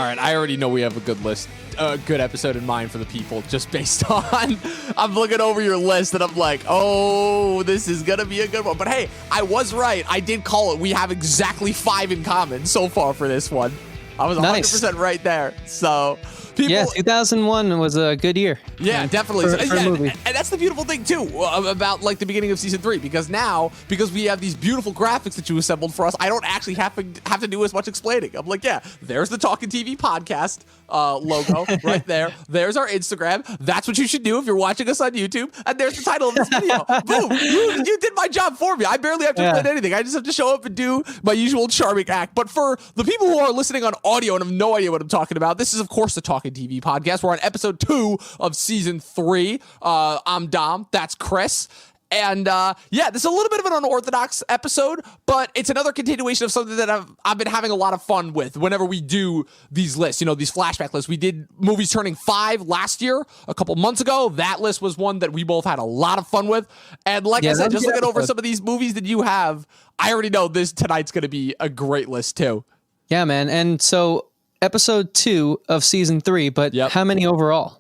All right, I already know we have a good list, a good episode in mind for the people just based on, I'm looking over your list and I'm like, oh, this is going to be a good one. But hey, I was right. I did call it. We have exactly 5 in common so far for this one. I was 100% right there. So... yeah, 2001 was a good year. Yeah, definitely. And that's the beautiful thing, too, about like the beginning of season 3, because now, because we have these beautiful graphics that you assembled for us, I don't actually have to do as much explaining. I'm like, yeah, there's the Talkin TV podcast logo right there. There's our Instagram. That's what you should do if you're watching us on YouTube. And there's the title of this video. Boom. You did my job for me. I barely have to explain anything. I just have to show up and do my usual charming act. But for the people who are listening on audio and have no idea what I'm talking about, this is, of course, the Talkin TV podcast. We're on episode 2 of season 3. I'm Dom. That's Chris. And yeah, this is a little bit of an unorthodox episode, but it's another continuation of something that I've been having a lot of fun with whenever we do these lists, you know, these flashback lists. We did movies turning 5 last year, a couple months ago. That list was one that we both had a lot of fun with. And like I said, just looking over some of these movies that you have, I already know tonight's going to be a great list too. Yeah, man. And so episode 2 of season 3, but how many overall?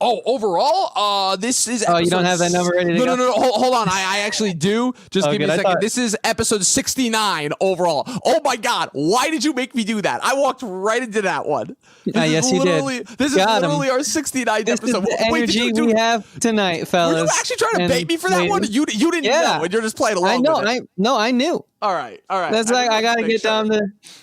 Oh, overall, this is episode... Oh, you don't have that number ready to go? No. Hold on. I actually do. Just give me a second. This is episode 69 overall. Oh, my God. Why did you make me do that? I walked right into that one. Yes, you did. This is literally our 69th episode. This is the energy we have tonight, fellas. Were you actually trying to bait me for that one? You didn't know, and you're just playing along with it. I knew. All right. That's like, I got to get down to...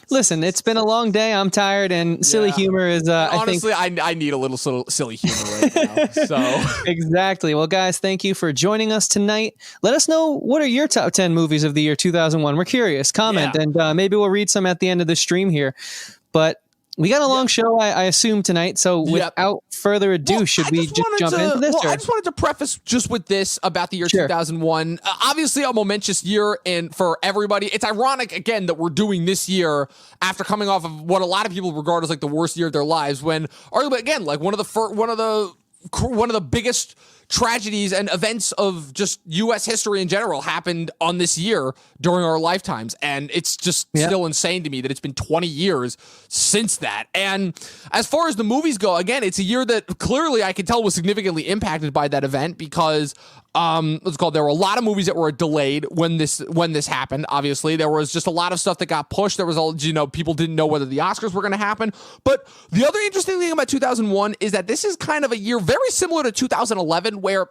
Listen, it's been a long day. I'm tired, and silly humor is, honestly, I need a little silly humor right now. So Exactly. Well, guys, thank you for joining us tonight. Let us know, what are your top 10 movies of the year 2001? We're curious. Comment, and maybe we'll read some at the end of the stream here. But we got a long show, I assume, tonight. So without further ado, should we just jump into this? I just wanted to preface just with this about the year 2001. Obviously, a momentous year and for everybody. It's ironic, again, that we're doing this year after coming off of what a lot of people regard as like the worst year of their lives, when, arguably, again, like one of the biggest tragedies and events of just U.S. history in general happened on this year during our lifetimes. And it's just still insane to me that it's been 20 years since that. And as far as the movies go, again, it's a year that clearly I can tell was significantly impacted by that event because there were a lot of movies that were delayed when this happened. Obviously, there was just a lot of stuff that got pushed. There was people didn't know whether the Oscars were going to happen. But the other interesting thing about 2001 is that this is kind of a year very similar to 2011, where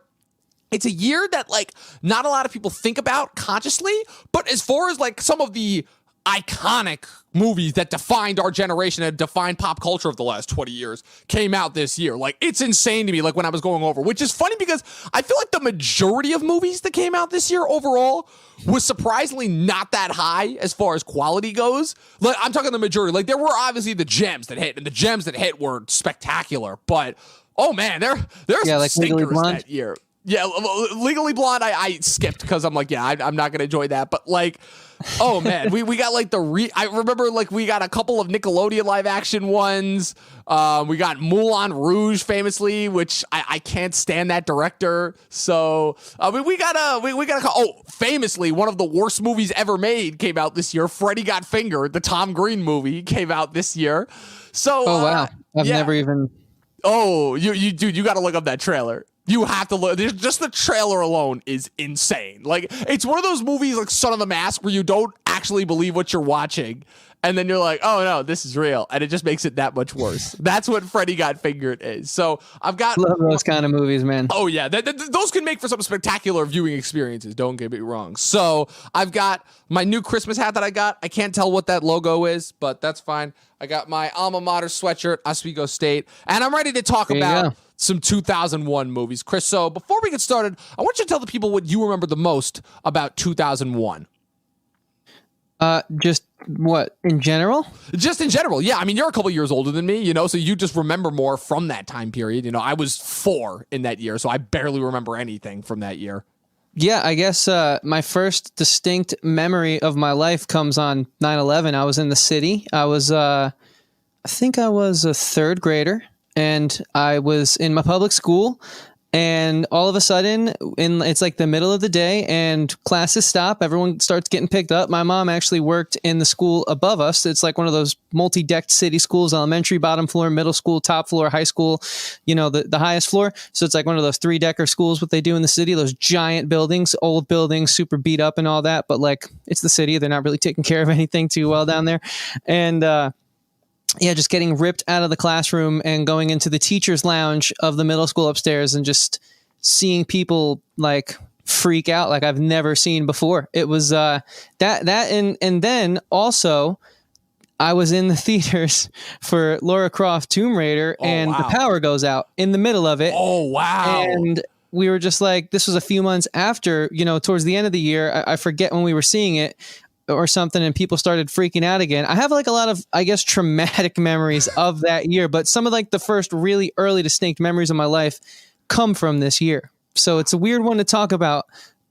it's a year that like not a lot of people think about consciously, but as far as like some of the iconic movies that defined our generation and defined pop culture of the last 20 years came out this year. Like, it's insane to me, like when I was going over, which is funny because I feel like the majority of movies that came out this year overall was surprisingly not that high as far as quality goes. Like, I'm talking the majority. Like, there were obviously the gems that hit, and the gems that hit were spectacular, but oh man, there are some like stinkers that year. Yeah, Legally Blonde, I skipped because I'm like, I'm not going to enjoy that. But like, oh man, we got like I remember like we got a couple of Nickelodeon live action ones. We got Moulin Rouge famously, which I can't stand that director. So famously one of the worst movies ever made came out this year. Freddy Got Fingered, the Tom Green movie, came out this year. So oh wow, I've never even. Oh, you got to look up that trailer. You have to look. Just the trailer alone is insane. Like, it's one of those movies like Son of the Mask where you don't actually believe what you're watching. And then you're like, oh no, this is real. And it just makes it that much worse. That's what Freddy Got Fingered is. So I've got... Love those kind of movies, man. Oh yeah. Those can make for some spectacular viewing experiences. Don't get me wrong. So I've got my new Christmas hat that I got. I can't tell what that logo is, but that's fine. I got my alma mater sweatshirt, Oswego State. And I'm ready to talk about some 2001 movies. Chris, so before we get started, I want you to tell the people what you remember the most about 2001. Just what, in general? Just in general, yeah. I mean, you're a couple years older than me, so you just remember more from that time period. I was 4 in that year, so I barely remember anything from that year. Yeah, I guess my first distinct memory of my life comes on 9/11. I was in the city. I was, I think I was a 3rd grader, and I was in my public school, And all of a sudden, it's like the middle of the day and classes stop. Everyone starts getting picked up. My mom actually worked in the school above us. It's like one of those multi-decked city schools, elementary, bottom floor, middle school, top floor, high school, the highest floor. So it's like one of those 3-decker schools, what they do in the city, those giant buildings, old buildings, super beat up and all that. But like, it's the city. They're not really taking care of anything too well down there. And, just getting ripped out of the classroom and going into the teacher's lounge of the middle school upstairs and just seeing people like freak out like I've never seen before. It was that and then also I was in the theaters for Lara Croft Tomb Raider and the power goes out in the middle of it. Oh, wow. And we were just like, this was a few months after, towards the end of the year. I forget when we were seeing it or something, and people started freaking out again. I have like a lot of, I guess, traumatic memories of that year, but some of like the first really early distinct memories of my life come from this year. So it's a weird one to talk about.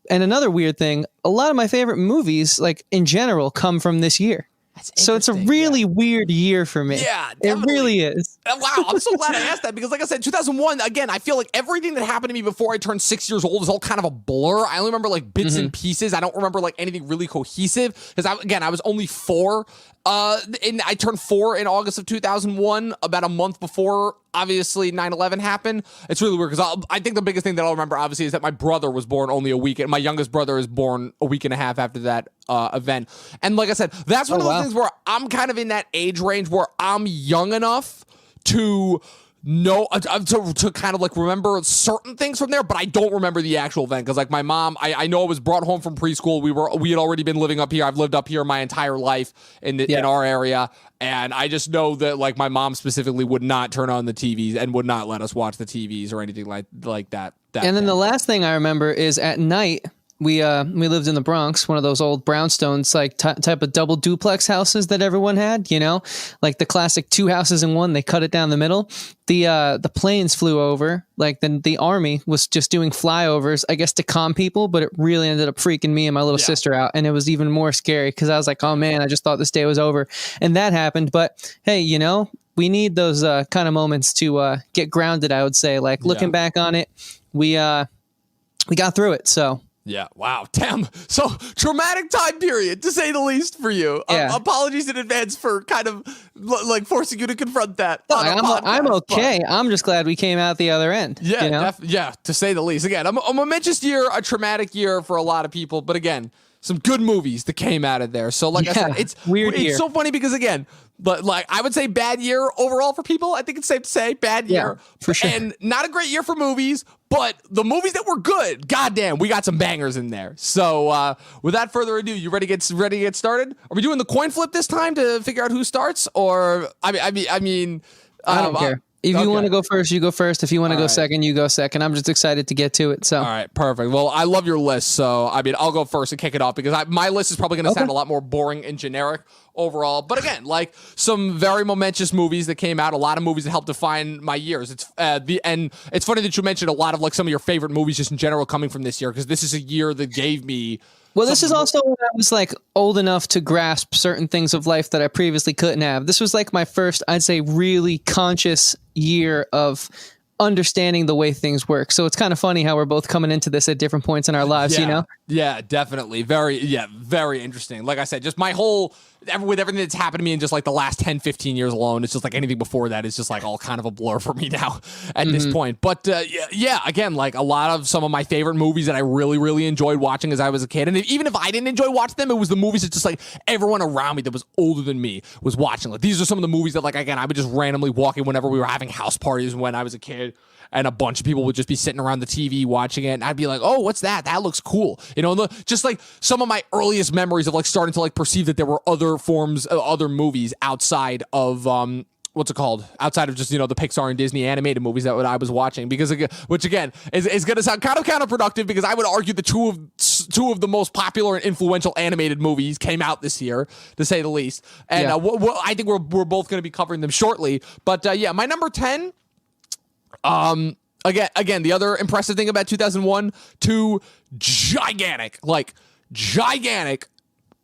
And another weird thing, a lot of my favorite movies, like in general, come from this year. So it's a really weird year for me. Yeah, definitely. It really is. Wow, I'm so glad I asked that because like I said, 2001, again, I feel like everything that happened to me before I turned 6 years old is all kind of a blur. I only remember like bits and pieces. I don't remember like anything really cohesive because I was only 4. And I turned 4 in August of 2001, about a month before, obviously, 9/11 happened. It's really weird because I think the biggest thing that I'll remember, obviously, is that my brother was born only a week, and my youngest brother is born a week and a half after that event. And like I said, that's one of those things where I'm kind of in that age range where I'm young enough to know to kind of like remember certain things from there, but I don't remember the actual event because like my mom, I know I was brought home from preschool. We had already been living up here. I've lived up here my entire life in our area, and I just know that like my mom specifically would not turn on the TVs and would not let us watch the TVs or anything like that. And then the last thing I remember is at night. We lived in the Bronx, one of those old brownstones, like type of double duplex houses that everyone had, like the classic 2 houses in one. They cut it down the middle. The planes flew over, like the army was just doing flyovers, I guess, to calm people, but it really ended up freaking me and my little sister out. And it was even more scary because I was like, oh man, I just thought this day was over. And that happened. But hey, we need those kind of moments to get grounded, I would say. Like looking back on it, we got through it. So. Yeah. Wow. Damn. So traumatic time period, to say the least, for you. Yeah. Apologies in advance for kind of like forcing you to confront that. No, I'm okay. But I'm just glad we came out the other end. Yeah. To say the least. Again, a momentous year, a traumatic year for a lot of people. But again, some good movies that came out of there. So like I said, it's weird. It's so funny because again, but like I would say bad year overall for people. I think it's safe to say bad year for sure. And not a great year for movies, but the movies that were good, goddamn, we got some bangers in there. So without further ado, you ready to get started? Are we doing the coin flip this time to figure out who starts? Or I mean, I don't care. If you want to go first, you go first. If you want to go second, you go second. I'm just excited to get to it. So, all right, perfect. Well, I love your list. So, I mean, I'll go first and kick it off because my list is probably going to sound a lot more boring and generic overall. But again, like some very momentous movies that came out, a lot of movies that helped define my years. It's and it's funny that you mentioned a lot of like some of your favorite movies just in general coming from this year because this is a year that gave me. Well, this is also when I was like old enough to grasp certain things of life that I previously couldn't have. This was like my first, I'd say, really conscious year of understanding the way things work. So it's kind of funny how we're both coming into this at different points in our lives, Yeah, definitely. Very interesting. Like I said, just my whole, with everything that's happened to me in just like the last 10, 15 years alone, it's just like anything before that is just like all kind of a blur for me now at this point. But again, like a lot of some of my favorite movies that I really, really enjoyed watching as I was a kid. And even if I didn't enjoy watching them, it was the movies that just like everyone around me that was older than me was watching. Like these are some of the movies that like, again, I would just randomly walk in whenever we were having house parties when I was a kid. And a bunch of people would just be sitting around the TV watching it. And I'd be like, oh, what's that? That looks cool. Just like some of my earliest memories of like starting to like perceive that there were other forms, other movies outside of, what's it called? Outside of just, the Pixar and Disney animated movies that I was watching. Because, which again, is going to sound kind of counterproductive because I would argue the two of the most popular and influential animated movies came out this year, to say the least. And I think we're both going to be covering them shortly. But my number 10... Again, the other impressive thing about 2001, two gigantic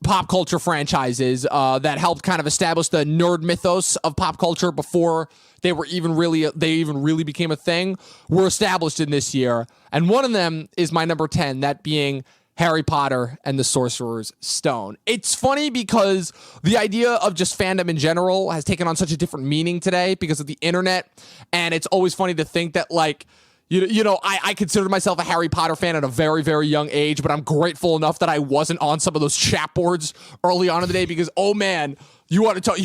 pop culture franchises that helped kind of establish the nerd mythos of pop culture before they even really became a thing were established in this year. And one of them is my number 10, that being Harry Potter and the Sorcerer's Stone. It's funny because the idea of just fandom in general has taken on such a different meaning today because of the internet. And it's always funny to think that, like, I considered myself a Harry Potter fan at a very, very young age, but I'm grateful enough that I wasn't on some of those chat boards early on in the day because, oh man, you want to talk,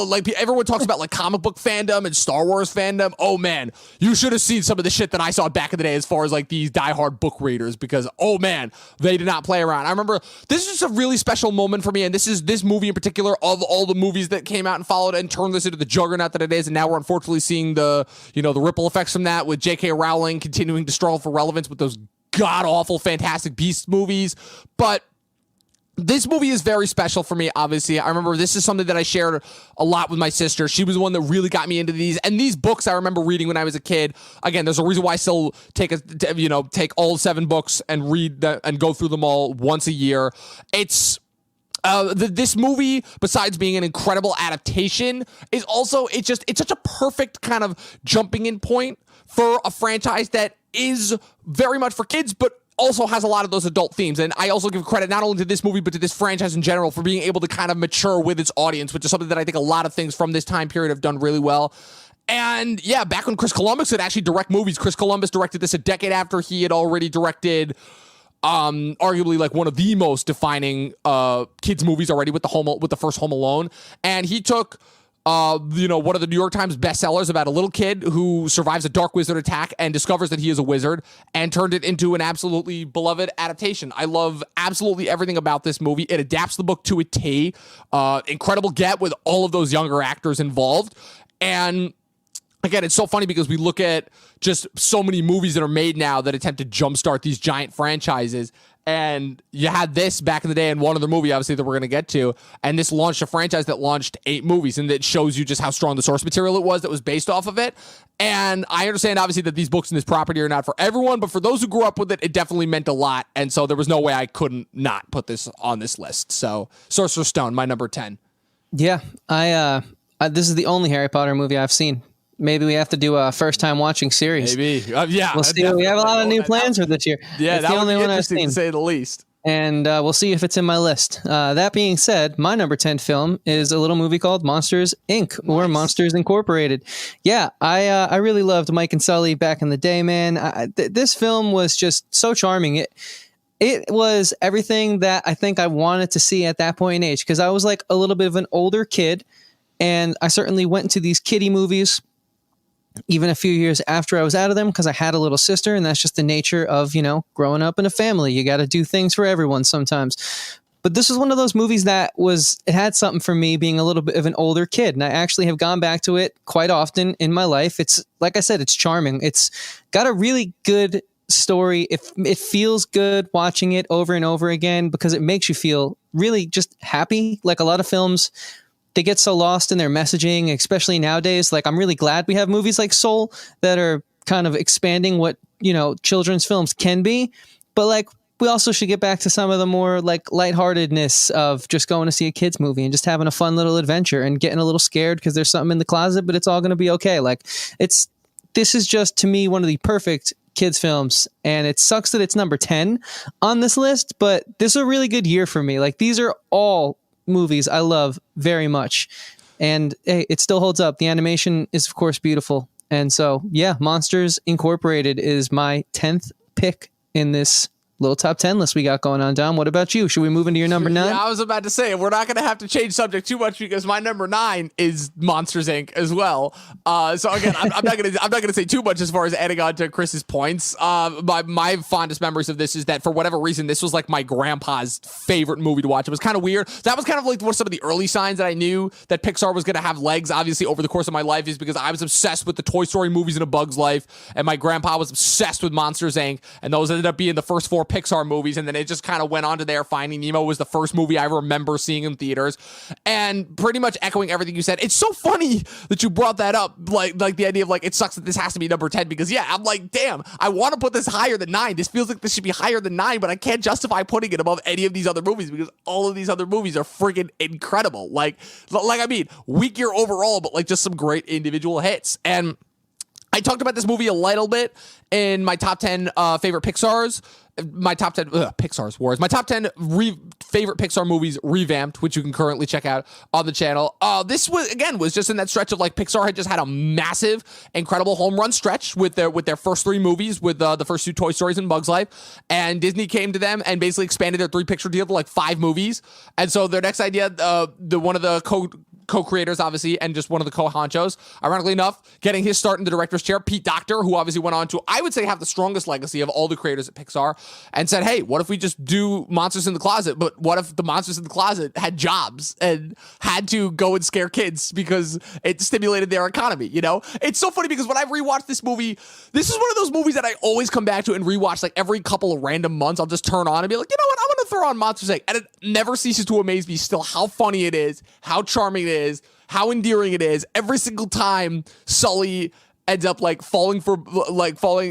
like, everyone talks about like comic book fandom and Star Wars fandom. Oh man, you should have seen some of the shit that I saw back in the day as far as like these diehard book readers, because oh man, they did not play around. I remember this is just a really special moment for me, and this movie in particular, of all the movies that came out and followed and turned this into the juggernaut that it is, and now we're unfortunately seeing the ripple effects from that with J.K. Rowling continuing to struggle for relevance with those god-awful Fantastic Beasts movies. But this movie is very special for me, obviously. I remember this is something that I shared a lot with my sister. She was the one that really got me into these. And these books I remember reading when I was a kid. Again, there's a reason why I still take all 7 books and read them and go through them all once a year. It's this movie, besides being an incredible adaptation, is also it's such a perfect kind of jumping in point for a franchise that is very much for kids, but also has a lot of those adult themes. And I also give credit not only to this movie, but to this franchise in general for being able to kind of mature with its audience, which is something that I think a lot of things from this time period have done really well. And yeah, back when Chris Columbus could actually direct movies, Chris Columbus directed this a decade after he had already directed arguably like one of the most defining kids movies already with the first Home Alone. And he took one of the New York Times bestsellers about a little kid who survives a dark wizard attack and discovers that he is a wizard, and turned it into an absolutely beloved adaptation. I love absolutely everything about this movie. It adapts the book to a T. Incredible get with all of those younger actors involved. And again, it's so funny because we look at just so many movies that are made now that attempt to jumpstart these giant franchises. And you had this back in the day in one other movie, obviously, that we're going to get to. And this launched a franchise that launched 8 movies. And that shows you just how strong the source material it was that was based off of it. And I understand, obviously, that these books and this property are not for everyone. But for those who grew up with it, it definitely meant a lot. And so there was no way I couldn't not put this on this list. So Sorcerer's Stone, my number 10. Yeah, this is the only Harry Potter movie I've seen. Maybe we have to do a first time watching series. Maybe. Yeah. We'll see. We have a lot of new plans for this year. Yeah, it's that the only would be one I've interesting seen, to say the least. And we'll see if it's in my list. That being said, my number 10 film is a little movie called Monsters, Inc. or Monsters Incorporated. Yeah, I really loved Mike and Sully back in the day, man. This film was just so charming. It was everything that I think I wanted to see at that point in age, because I was like a little bit of an older kid, and I certainly went into these kiddie movies even a few years after I was out of them, because I had a little sister, and that's just the nature of, growing up in a family. You got to do things for everyone sometimes. But this was one of those movies that it had something for me being a little bit of an older kid. And I actually have gone back to it quite often in my life. It's, like I said, it's charming. It's got a really good story. It feels good watching it over and over again, because it makes you feel really just happy. Like a lot of films, they get so lost in their messaging, especially nowadays. Like, I'm really glad we have movies like Soul that are kind of expanding what, children's films can be. But like, we also should get back to some of the more like lightheartedness of just going to see a kid's movie and just having a fun little adventure and getting a little scared because there's something in the closet, but it's all going to be okay. Like, this is just, to me, one of the perfect kids films, and it sucks that it's number 10 on this list, but this is a really good year for me. Like, these are all movies I love very much, and hey, it still holds up. The animation is, of course, beautiful. And so, yeah, Monsters Incorporated is my 10th pick in this little top 10 list we got going on. Dom, what about you? Should we move into your number 9? Yeah, I was about to say, we're not going to have to change subject too much, because my number 9 is Monsters Inc. as well. So again, I'm not going to say too much as far as adding on to Chris's points. My fondest memories of this is that for whatever reason, this was like my grandpa's favorite movie to watch. It was kind of weird. That was kind of like one of some of the early signs that I knew that Pixar was going to have legs, obviously, over the course of my life, is because I was obsessed with the Toy Story movies and A Bug's Life, and my grandpa was obsessed with Monsters Inc. And those ended up being the first 4 more Pixar movies, and then it just kind of went on to there. Finding Nemo was the first movie I remember seeing in theaters, and pretty much echoing everything you said. It's so funny that you brought that up, like the idea of like it sucks that this has to be number 10 because yeah, I'm like, damn, I want to put this higher than 9. This feels like this should be higher than 9, but I can't justify putting it above any of these other movies because all of these other movies are friggin' incredible. Like I mean, weak year overall, but like just some great individual hits. And I talked about this movie a little bit in my top 10 favorite Pixar's. My top 10 Pixar's Wars. My top 10 favorite Pixar movies revamped, which you can currently check out on the channel. This was just in that stretch of like Pixar had just had a massive, incredible home run stretch with their first 3 movies, with the first 2 Toy Stories and Bug's Life, and Disney came to them and basically expanded their 3-picture deal to like 5 movies. And so their next idea, one of the co-creators, obviously, and just one of the co-honchos, ironically enough, getting his start in the director's chair, Pete Docter, who obviously went on to, I would say, have the strongest legacy of all the creators at Pixar, and said, hey, what if we just do Monsters in the Closet? But what if the Monsters in the Closet had jobs and had to go and scare kids because it stimulated their economy, you know? It's so funny because when I rewatched this movie, this is one of those movies that I always come back to and rewatch like every couple of random months. I'll just turn on and be like, you know what? I'm going to throw on Monsters Inc. And it never ceases to amaze me still how funny it is, how charming it is, how endearing it is. Every single time Sully ends up like falling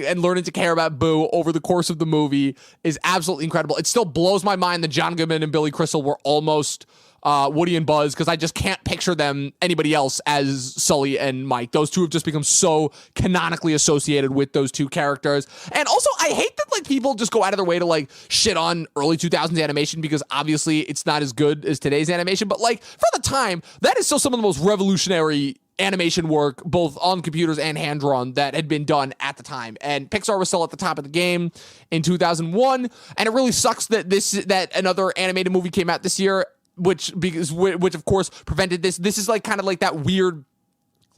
and learning to care about Boo over the course of the movie is absolutely incredible. It still blows my mind that John Goodman and Billy Crystal were almost Woody and Buzz, because I just can't picture them anybody else as Sully and Mike. Those two have just become so canonically associated with those two characters. And also, I hate that like people just go out of their way to like shit on early 2000s animation, because obviously it's not as good as today's animation, but like for the time, that is still some of the most revolutionary animation work, both on computers and hand-drawn, that had been done at the time. And Pixar was still at the top of the game in 2001, and it really sucks that another animated movie came out this year, which of course prevented this. This is like kind of like that weird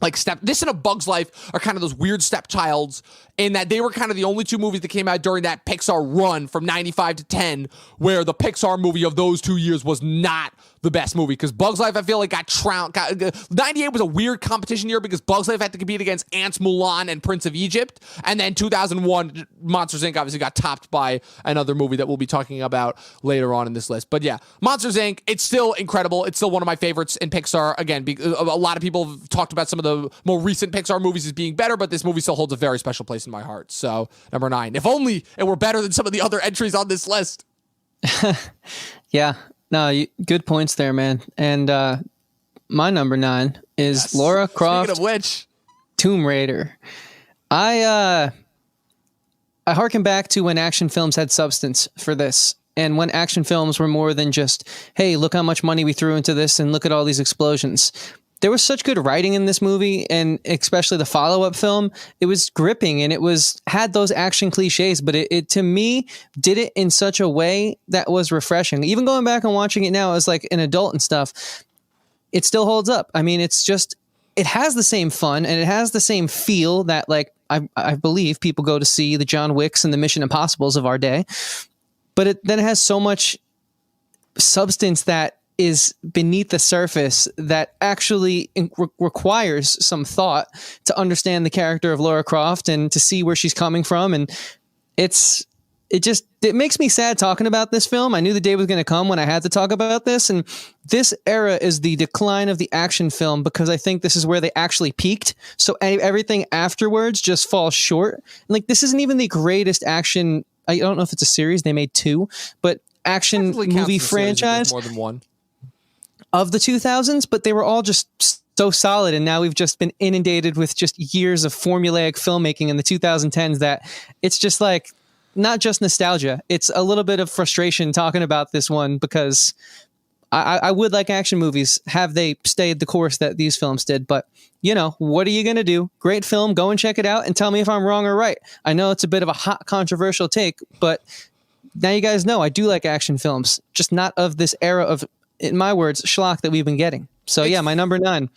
like this and A Bug's Life are kind of those weird stepchilds, in that they were kind of the only 2 movies that came out during that Pixar run from 95 to 10, where the Pixar movie of those 2 years was not the best movie, because Bug's Life, I feel like, got trounced. 98 was a weird competition year because Bug's Life had to compete against Ants, Mulan, and Prince of Egypt. And then 2001, Monsters Inc. obviously got topped by another movie that we'll be talking about later on in this list. But yeah, Monsters Inc., it's still incredible. It's still one of my favorites in Pixar. Again, a lot of people have talked about some of the more recent Pixar movies as being better, but this movie still holds a very special place in my heart. So, number 9. If only it were better than some of the other entries on this list. Yeah. No, good points there, man. And my number 9 is Lara Croft. Speaking of which, Tomb Raider. I harken back to when action films had substance for this, and when action films were more than just, hey, look how much money we threw into this and look at all these explosions. There was such good writing in this movie, and especially the follow-up film. It was gripping, and had those action cliches, but it to me did it in such a way that was refreshing. Even going back and watching it now as like an adult and stuff, it still holds up. I mean, it has the same fun and it has the same feel that like I believe people go to see the John Wicks and the Mission Impossibles of our day, but then it has so much substance that is beneath the surface that actually requires some thought to understand the character of Lara Croft and to see where she's coming from. And it makes me sad talking about this film. I knew the day was going to come when I had to talk about this. And this era is the decline of the action film, because I think this is where they actually peaked. So everything afterwards just falls short. And like, this isn't even the greatest action. I don't know if it's a series. They made 2, but action movie franchise. More than one. Of the 2000s, but they were all just so solid. And now we've just been inundated with just years of formulaic filmmaking in the 2010s that it's just like, not just nostalgia. It's a little bit of frustration talking about this one, because I would like action movies have they stayed the course that these films did. But, you know, what are you going to do? Great film. Go and check it out and tell me if I'm wrong or right. I know it's a bit of a hot, controversial take, but now you guys know I do like action films, just not of this era of, in my words, schlock that we've been getting. So yeah, my number 9,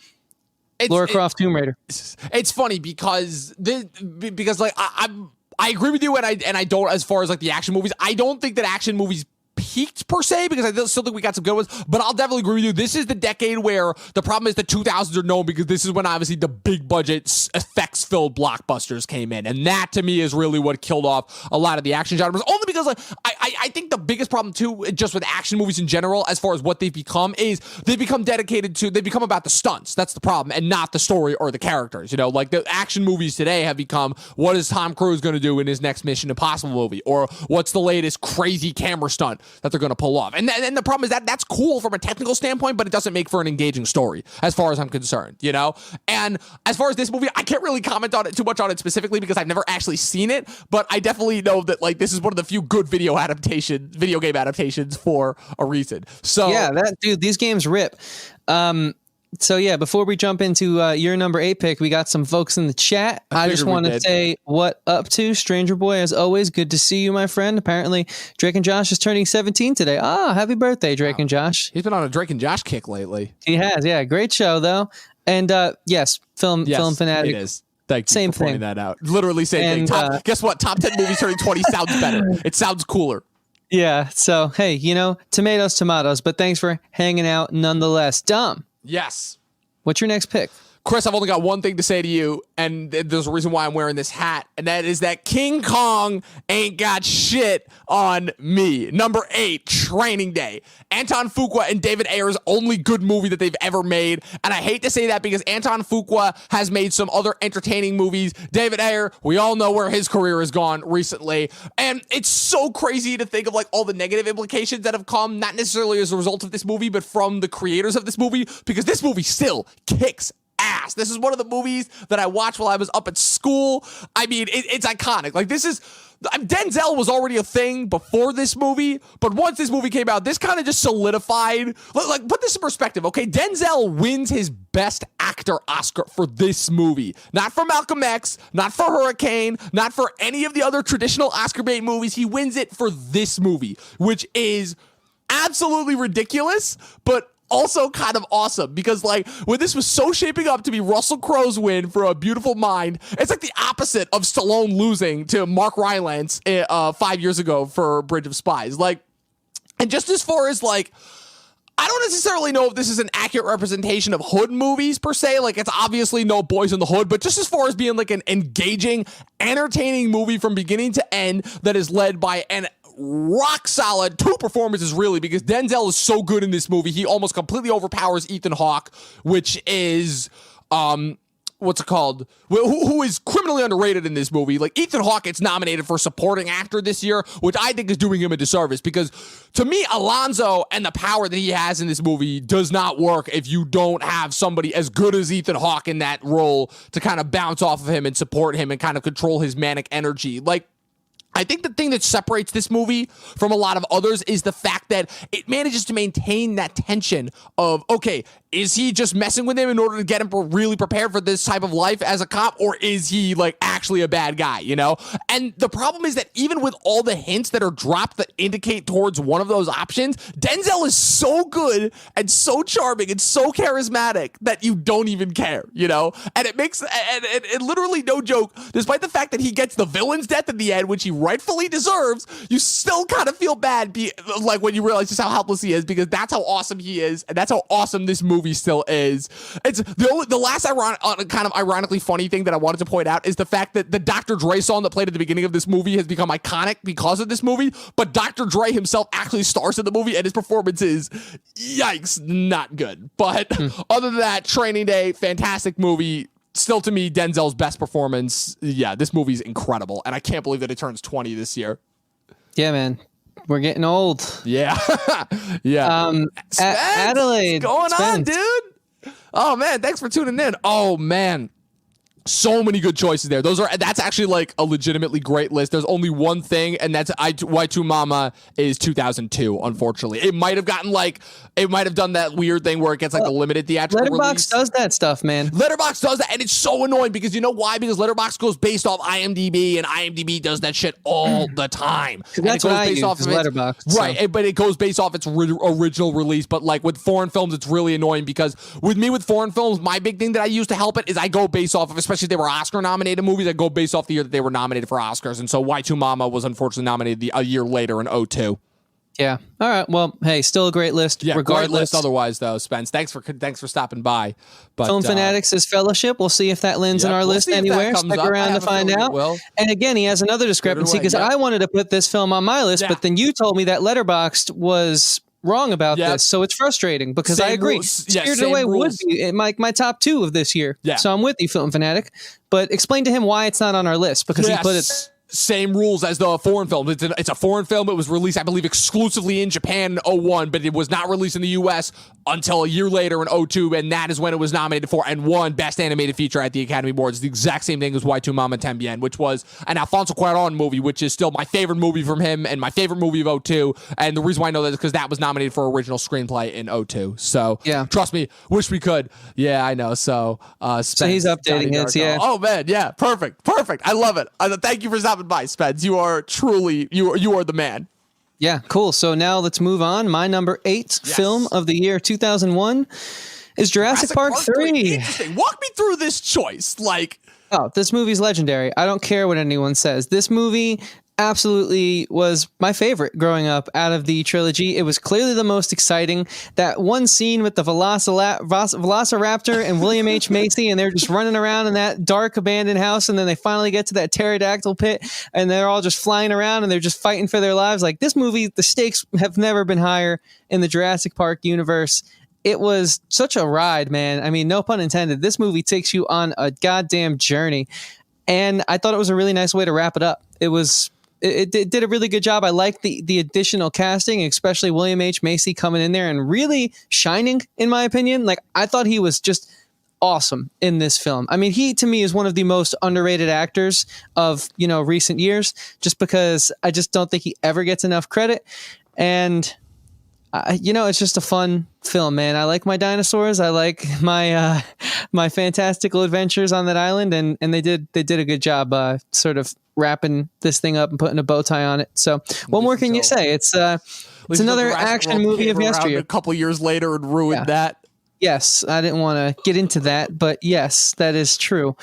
Lara Croft, Tomb Raider. It's funny because like I agree with you, and I don't, as far as like the action movies, I don't think that action movies peaked per se, because I still think we got some good ones, but I'll definitely agree with you. This is the decade where the problem is the 2000s are known because this is when obviously the big budget effects-filled blockbusters came in, and that to me is really what killed off a lot of the action genres. Only because like I think the biggest problem too, just with action movies in general, as far as what they've become, is they become about the stunts. That's the problem, and not the story or the characters. You know, like the action movies today have become, what is Tom Cruise going to do in his next Mission Impossible movie, or what's the latest crazy camera stunt that they're going to pull off. And the problem is that that's cool from a technical standpoint, but it doesn't make for an engaging story as far as I'm concerned, you know? And as far as this movie, I can't really comment on it too much on it specifically because I've never actually seen it, but I definitely know that like this is one of the few good video game adaptations for a reason. So yeah, these games rip. So yeah, before we jump into your number 8 pick, we got some folks in the chat. I just want to say what up to Stranger Boy. As always, good to see you, my friend. Apparently, Drake and Josh is turning 17 today. Ah, happy birthday, Drake and Josh. He's been on a Drake and Josh kick lately. He has, yeah. Great show though. And yes, film fanatic. It is. Thank you same for pointing thing. that out. Literally same thing. Guess what? Top 10 movies turning 20 sounds better. It sounds cooler. Yeah. So hey, tomatoes. But thanks for hanging out nonetheless. Dom. Yes. What's your next pick? Chris, I've only got one thing to say to you, and there's a reason why I'm wearing this hat, and that is that King Kong ain't got shit on me. Number 8, Training Day. Anton Fuqua and David Ayer's only good movie that they've ever made, and I hate to say that because Anton Fuqua has made some other entertaining movies. David Ayer, we all know where his career has gone recently, and it's so crazy to think of like all the negative implications that have come, not necessarily as a result of this movie, but from the creators of this movie, because this movie still kicks ass. This is one of the movies that I watched while I was up at school. I mean, it's iconic. Like Denzel was already a thing before this movie, but once this movie came out, this kind of just solidified. Like, put this in perspective, okay? Denzel wins his Best Actor Oscar for this movie. Not for Malcolm X, not for Hurricane, not for any of the other traditional Oscar bait movies. He wins it for this movie, which is absolutely ridiculous, but also kind of awesome, because like when this was so shaping up to be Russell Crowe's win for A Beautiful Mind, it's like the opposite of Stallone losing to Mark Rylance 5 years ago for Bridge of Spies. Like, and just as far as like, I don't necessarily know if this is an accurate representation of hood movies per se. Like, it's obviously no Boys in the Hood, but just as far as being like an engaging, entertaining movie from beginning to end that is led by an rock solid 2 performances, really, because Denzel is so good in this movie. He almost completely overpowers Ethan Hawke, which is what's it called? Who is criminally underrated in this movie. Like, Ethan Hawke gets nominated for supporting actor this year, which I think is doing him a disservice, because to me, Alonzo and the power that he has in this movie does not work if you don't have somebody as good as Ethan Hawke in that role to kind of bounce off of him and support him and kind of control his manic energy. Like, I think the thing that separates this movie from a lot of others is the fact that it manages to maintain that tension of, okay, is he just messing with him in order to get him really prepared for this type of life as a cop, or is he like actually a bad guy, you know? And the problem is that even with all the hints that are dropped that indicate towards one of those options, Denzel is so good and so charming and so charismatic that you don't even care, you know? And it makes, and literally no joke, despite the fact that he gets the villain's death at the end, which he rightfully deserves, you still kind of feel bad like when you realize just how helpless he is, because that's how awesome he is, and that's how awesome this movie still is. It's the last kind of ironically funny thing that I wanted to point out is the fact that the Dr. Dre song that played at the beginning of this movie has become iconic because of this movie, but Dr. Dre himself actually stars in the movie, and his performance is, yikes, not good. But other than that, Training Day, fantastic movie. Still, to me, Denzel's best performance. Yeah, this movie's incredible, and I can't believe that it turns 20 this year. Yeah, man. We're getting old. Yeah. Yeah. Adelaide. What's going on, dude? Oh, man. Thanks for tuning in. Oh, man. So many good choices there. That's actually like a legitimately great list. There's only one thing, and that's Y2 Mama is 2002, unfortunately. It might have done that weird thing where it gets like the limited theatrical release. Letterboxd does that stuff, man. Letterboxd does that, and it's so annoying because you know why? Because Letterboxd goes based off IMDb, and IMDb does that shit all the time. That's what I use, is Letterboxd. Right, so. But it goes based off its original release. But like with foreign films, it's really annoying because with foreign films, my big thing that I use to help it is I go based off of, especially if they were Oscar-nominated movies, I go based off the year that they were nominated for Oscars. And so Y2 Mama was unfortunately nominated a year later in 2002. Yeah. All right. Well, hey, still a great list. Yeah, regardless. great list otherwise, though, Spence. Thanks for stopping by. But Film Fanatics is Fellowship. We'll see if that lands in our list anywhere. Stick around to find out. And again, he has another discrepancy because I wanted to put this film on my list, but then you told me that Letterboxd was wrong about this, so it's frustrating because I agree. Spirited Away would be my top 2 of this year. Yeah. So I'm with you, Film Fanatic. But explain to him why it's not on our list because he put it. Same rules as the foreign film. It's a foreign film. It was released, I believe, exclusively in Japan in 2001, but it was not released in the U.S. until a year later in 2002, and that is when it was nominated for and won Best Animated Feature at the Academy Awards. The exact same thing as Y Tu Mama Tambien, which was an Alfonso Cuarón movie, which is still my favorite movie from him and my favorite movie of 2002. And the reason why I know that is because that was nominated for original screenplay in 2002. So, trust me, wish we could. Yeah, I know. So he's updating his, Oh, man, yeah, perfect. I love it. Thank you for stopping by, Spence. You are truly you are the man. Yeah, cool. So now let's move on. My number 8 film of the year 2001 is Jurassic Park 3. Interesting. Walk me through this choice. This movie's legendary. I don't care what anyone says. This movie absolutely was my favorite growing up out of the trilogy. It was clearly the most exciting. That one scene with the Velociraptor and William H. Macy, and they're just running around in that dark abandoned house, and then they finally get to that pterodactyl pit, and they're all just flying around, and they're just fighting for their lives. Like, this movie, the stakes have never been higher in the Jurassic Park universe. It was such a ride, man. I mean, no pun intended. This movie takes you on a goddamn journey, and I thought it was a really nice way to wrap it up. It did a really good job. I like the additional casting, especially William H. Macy coming in there and really shining, in my opinion. Like, I thought he was just awesome in this film. I mean, he, to me, is one of the most underrated actors of, recent years, just because I just don't think he ever gets enough credit. And, it's just a fun film, man. I like my dinosaurs. I like my my fantastical adventures on that island, and they did a good job sort of wrapping this thing up and putting a bow tie on it. So what more can you say? It's another action movie of yesteryear. A couple years later and ruined that. Yes, I didn't want to get into that, but yes, that is true.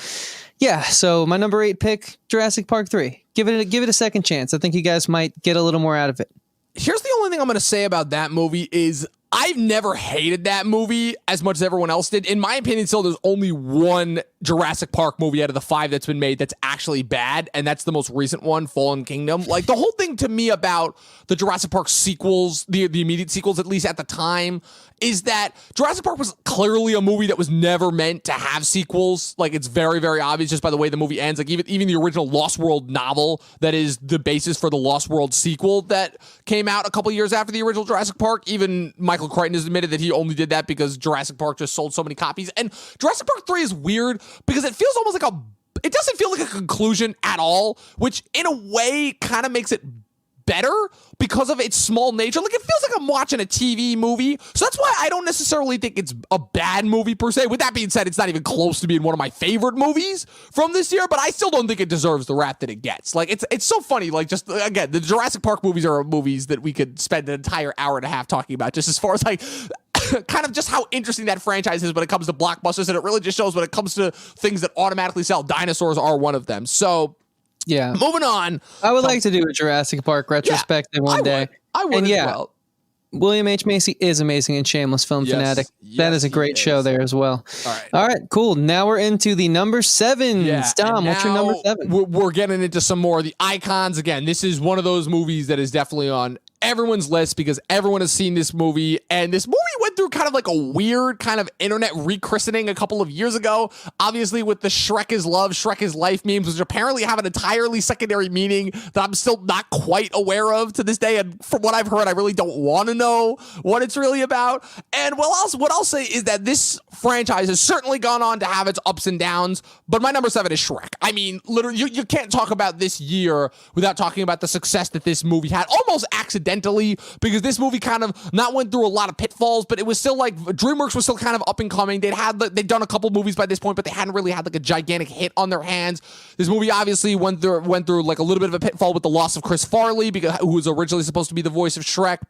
Yeah, so my number 8 pick, Jurassic Park 3. Give it a second chance. I think you guys might get a little more out of it. Here's the only thing I'm going to say about that movie is I've never hated that movie as much as everyone else did. In my opinion, still, there's only one Jurassic Park movie out of the 5 that's been made that's actually bad, and that's the most recent one, Fallen Kingdom. Like, the whole thing to me about the Jurassic Park sequels, the immediate sequels, at least at the time, is that Jurassic Park was clearly a movie that was never meant to have sequels. Like, it's very, very obvious just by the way the movie ends. Like, even the original Lost World novel that is the basis for the Lost World sequel that came out a couple years after the original Jurassic Park, even Michael Crichton has admitted that he only did that because Jurassic Park just sold so many copies. And Jurassic Park 3 is weird because it feels almost like it doesn't feel like a conclusion at all, which in a way kind of makes it better because of its small nature. Like, it feels like I'm watching a TV movie. So that's why I don't necessarily think it's a bad movie per se. With that being said, it's not even close to being one of my favorite movies from this year, but I still don't think it deserves the rap that it gets. Like, it's so funny. Like, just again, the Jurassic Park movies are movies that we could spend an entire hour and a half talking about, just as far as like kind of just how interesting that franchise is when it comes to blockbusters, and it really just shows when it comes to things that automatically sell. Dinosaurs are one of them. So yeah, moving on. I would like to do a Jurassic Park retrospective one day. I would as well. William H. Macy is amazing in Shameless, Film Fanatic. That is a great show there as well. All right, cool. Now we're into the number 7. Dom, what's your number 7? We're getting into some more of the icons. Again, this is one of those movies that is definitely on everyone's list because everyone has seen this movie, and this movie went through kind of like a weird kind of internet rechristening a couple of years ago, obviously with the Shrek is love, Shrek is life memes, which apparently have an entirely secondary meaning that I'm still not quite aware of to this day, and from what I've heard, I really don't want to know what it's really about. And what I'll say is that this franchise has certainly gone on to have its ups and downs, but my number 7 is Shrek. I mean, literally, you can't talk about this year without talking about the success that this movie had, almost accidentally, because this movie kind of not went through a lot of pitfalls, but it was still like DreamWorks was still kind of up and coming. They'd done a couple movies by this point, but they hadn't really had like a gigantic hit on their hands. This movie obviously went through like a little bit of a pitfall with the loss of Chris Farley, who was originally supposed to be the voice of Shrek.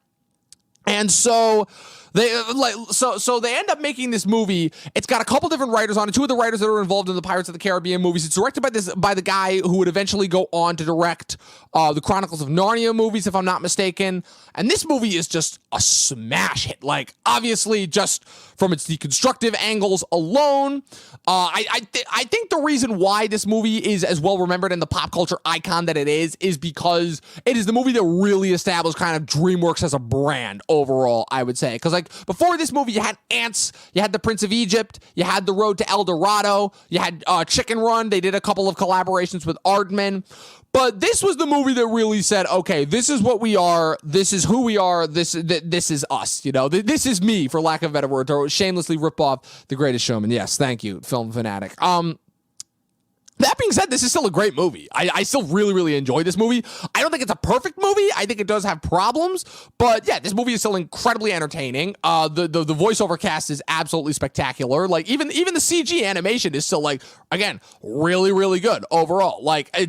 And so So they end up making this movie. It's got a couple different writers on it. Two of the writers that are involved in the Pirates of the Caribbean movies. It's directed by the guy who would eventually go on to direct the Chronicles of Narnia movies, if I'm not mistaken. And this movie is just a smash hit. Like, obviously, just from its deconstructive angles alone. I think the reason why this movie is as well remembered in the pop culture icon that it is because it is the movie that really established kind of DreamWorks as a brand overall, I would say. Because, like, before this movie, you had Ants, you had The Prince of Egypt, you had The Road to El Dorado, you had Chicken Run. They did a couple of collaborations with Aardman. But this was the movie that really said, okay, this is what we are. This is who we are. This is us. You know, this is me, for lack of a better word, to shamelessly rip off The Greatest Showman. Yes, thank you, film fanatic. That being said, this is still a great movie. I still really, really enjoy this movie. I don't think it's a perfect movie. I think it does have problems. But yeah, this movie is still incredibly entertaining. The voiceover cast is absolutely spectacular. Like, even the CG animation is still, like, again, really, really good overall. Like, I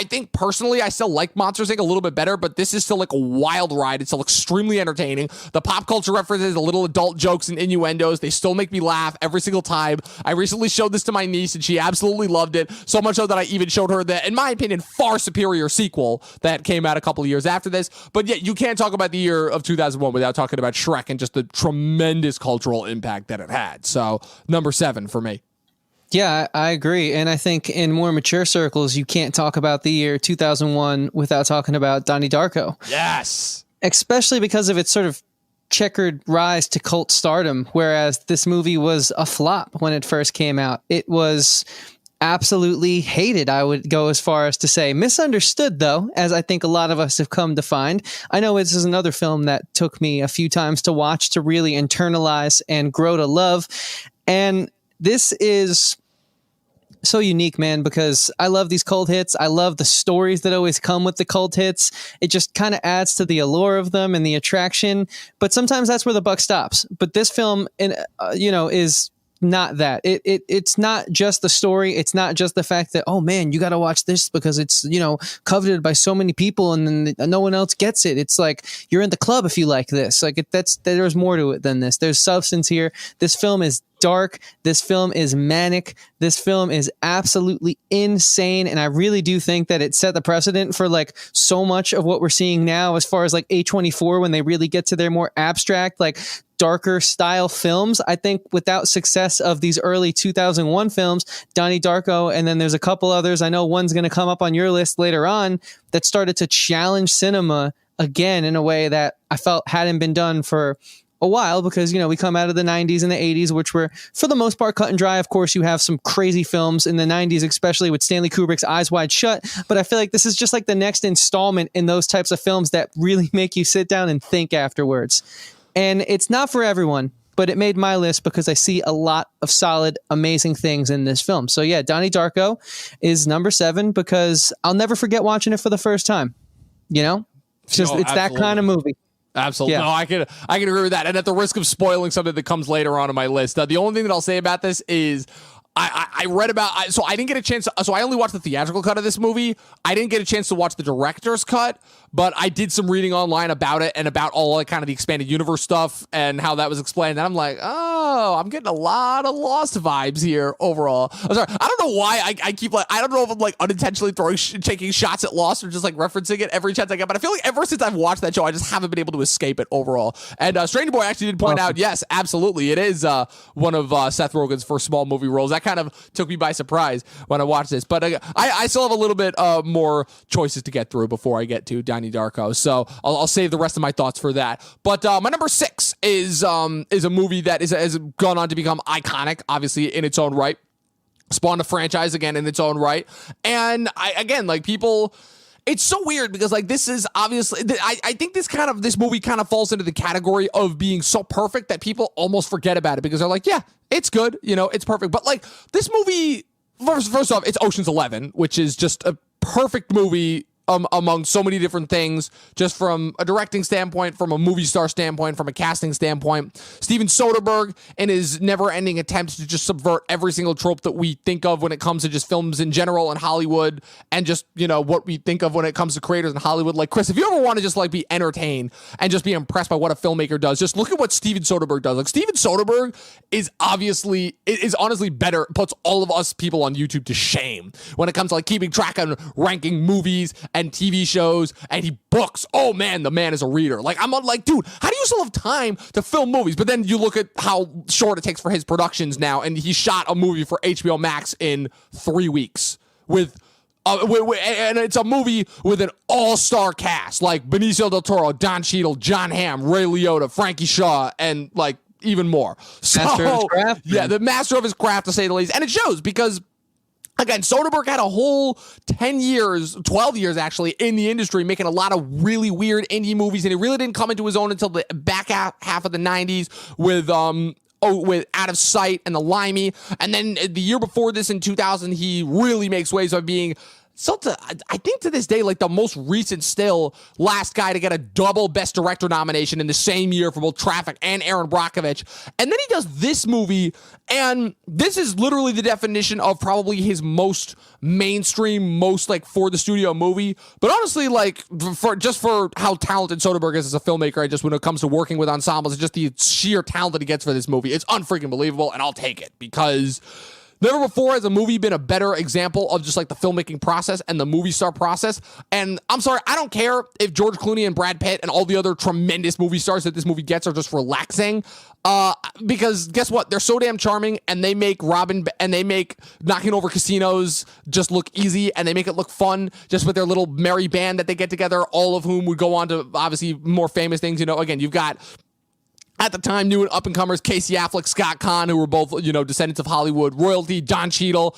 think personally I still like Monsters, Inc. a little bit better, but this is still like a wild ride. It's still extremely entertaining. The pop culture references, the little adult jokes and innuendos, they still make me laugh every single time. I recently showed this to my niece and she absolutely loved it. So much so that I even showed her the, in my opinion, far superior sequel that came out a couple of years after this. But yet, you can't talk about the year of 2001 without talking about Shrek and just the tremendous cultural impact that it had. So, number 7 for me. Yeah, I agree. And I think in more mature circles, you can't talk about the year 2001 without talking about Donnie Darko. Yes. Especially because of its sort of checkered rise to cult stardom, whereas this movie was a flop when it first came out. It was absolutely hated, I would go as far as to say. Misunderstood, though, as I think a lot of us have come to find. I know this is another film that took me a few times to watch to really internalize and grow to love. And this is so unique, man, because I love these cult hits. I love the stories that always come with the cult hits. It just kind of adds to the allure of them and the attraction. But sometimes that's where the buck stops. But this film, is not that. It's not just the story. It's not just the fact that, oh man, you got to watch this because it's, coveted by so many people and then no one else gets it. It's like you're in the club if you like this. Like there's more to it than this. There's substance here. This film is dark. This film is manic. This film is absolutely insane. And I really do think that it set the precedent for like so much of what we're seeing now as far as like A24 when they really get to their more abstract, like darker style films. I think without success of these early 2001 films, Donnie Darko, and then there's a couple others, I know one's going to come up on your list later on, that started to challenge cinema again in a way that I felt hadn't been done for a while, because we come out of the 90s and the 80s, which were for the most part cut and dry. Of course, you have some crazy films in the 90s, especially with Stanley Kubrick's Eyes Wide Shut, but I feel like this is just like the next installment in those types of films that really make you sit down and think afterwards. And it's not for everyone, but it made my list because I see a lot of solid, amazing things in this film. So yeah, Donnie Darko is number 7 because I'll never forget watching it for the first time. It's that kind of movie. Absolutely. Yeah. No, I can agree with that. And at the risk of spoiling something that comes later on in my list, the only thing that I'll say about this is I read about, so I didn't get a chance, so I only watched the theatrical cut of this movie. I didn't get a chance to watch the director's cut, but I did some reading online about it and about all like kind of the expanded universe stuff and how that was explained. And I'm like, oh, I'm getting a lot of Lost vibes here overall. I'm sorry. I don't know why I keep like, I don't know if I'm like unintentionally taking shots at Lost or just like referencing it every chance I get, but I feel like ever since I've watched that show, I just haven't been able to escape it overall. And Stranger Boy actually did point out, yes, absolutely. It is one of Seth Rogen's first small movie roles. That kind of took me by surprise when I watched this, but I still have a little bit more choices to get through before I get to Donnie Darko, so I'll save the rest of my thoughts for that. But my number 6 is a movie that has gone on to become iconic, obviously in its own right, spawned a franchise again in its own right, and it's so weird because like this is obviously I think this movie kind of falls into the category of being so perfect that people almost forget about it because they're like, yeah, it's good, it's perfect. But like this movie, first off, it's Ocean's 11, which is just a perfect movie among so many different things, just from a directing standpoint, from a movie star standpoint, from a casting standpoint. Steven Soderbergh, in his never-ending attempts to just subvert every single trope that we think of when it comes to just films in general in Hollywood, and just, you know, what we think of when it comes to creators in Hollywood. Like, Chris, if you ever want to just like be entertained and just be impressed by what a filmmaker does, just look at what Steven Soderbergh does. Like, Steven Soderbergh is honestly better, puts all of us people on YouTube to shame when it comes to like keeping track and ranking movies and TV shows, and he books. Oh man, the man is a reader. Like, I'm like, dude, how do you still have time to film movies? But then you look at how short it takes for his productions now, and he shot a movie for HBO Max in 3 weeks and it's a movie with an all-star cast like Benicio del Toro, Don Cheadle, John Hamm, Ray Liotta, Frankie Shaw, and like even more. So, master of his craft, yeah, the master of his craft, to say the least. And it shows because, again, Soderbergh had a whole 10 years, 12 years actually, in the industry, making a lot of really weird indie movies, and he really didn't come into his own until the back half of the 90s with Out of Sight and The Limey. And then the year before this, in 2000, he really makes waves by being, I think to this day, like the most recent still last guy to get a double Best Director nomination in the same year for both Traffic and Aaron Brockovich. And then he does this movie, and this is literally the definition of probably his most mainstream, most like for the studio movie. But honestly, like for how talented Soderbergh is as a filmmaker, and just when it comes to working with ensembles, it's just the sheer talent that he gets for this movie. It's unfreaking believable, and I'll take it, because never before has a movie been a better example of just like the filmmaking process and the movie star process. And I'm sorry, I don't care if George Clooney and Brad Pitt and all the other tremendous movie stars that this movie gets are just relaxing. Because guess what? They're so damn charming, and they make Knocking Over Casinos just look easy, and they make it look fun just with their little merry band that they get together, all of whom would go on to obviously more famous things. You know, again, you've got, at the time, new and up-and-comers Casey Affleck, Scott Conn, who were both, you know, descendants of Hollywood royalty, Don Cheadle,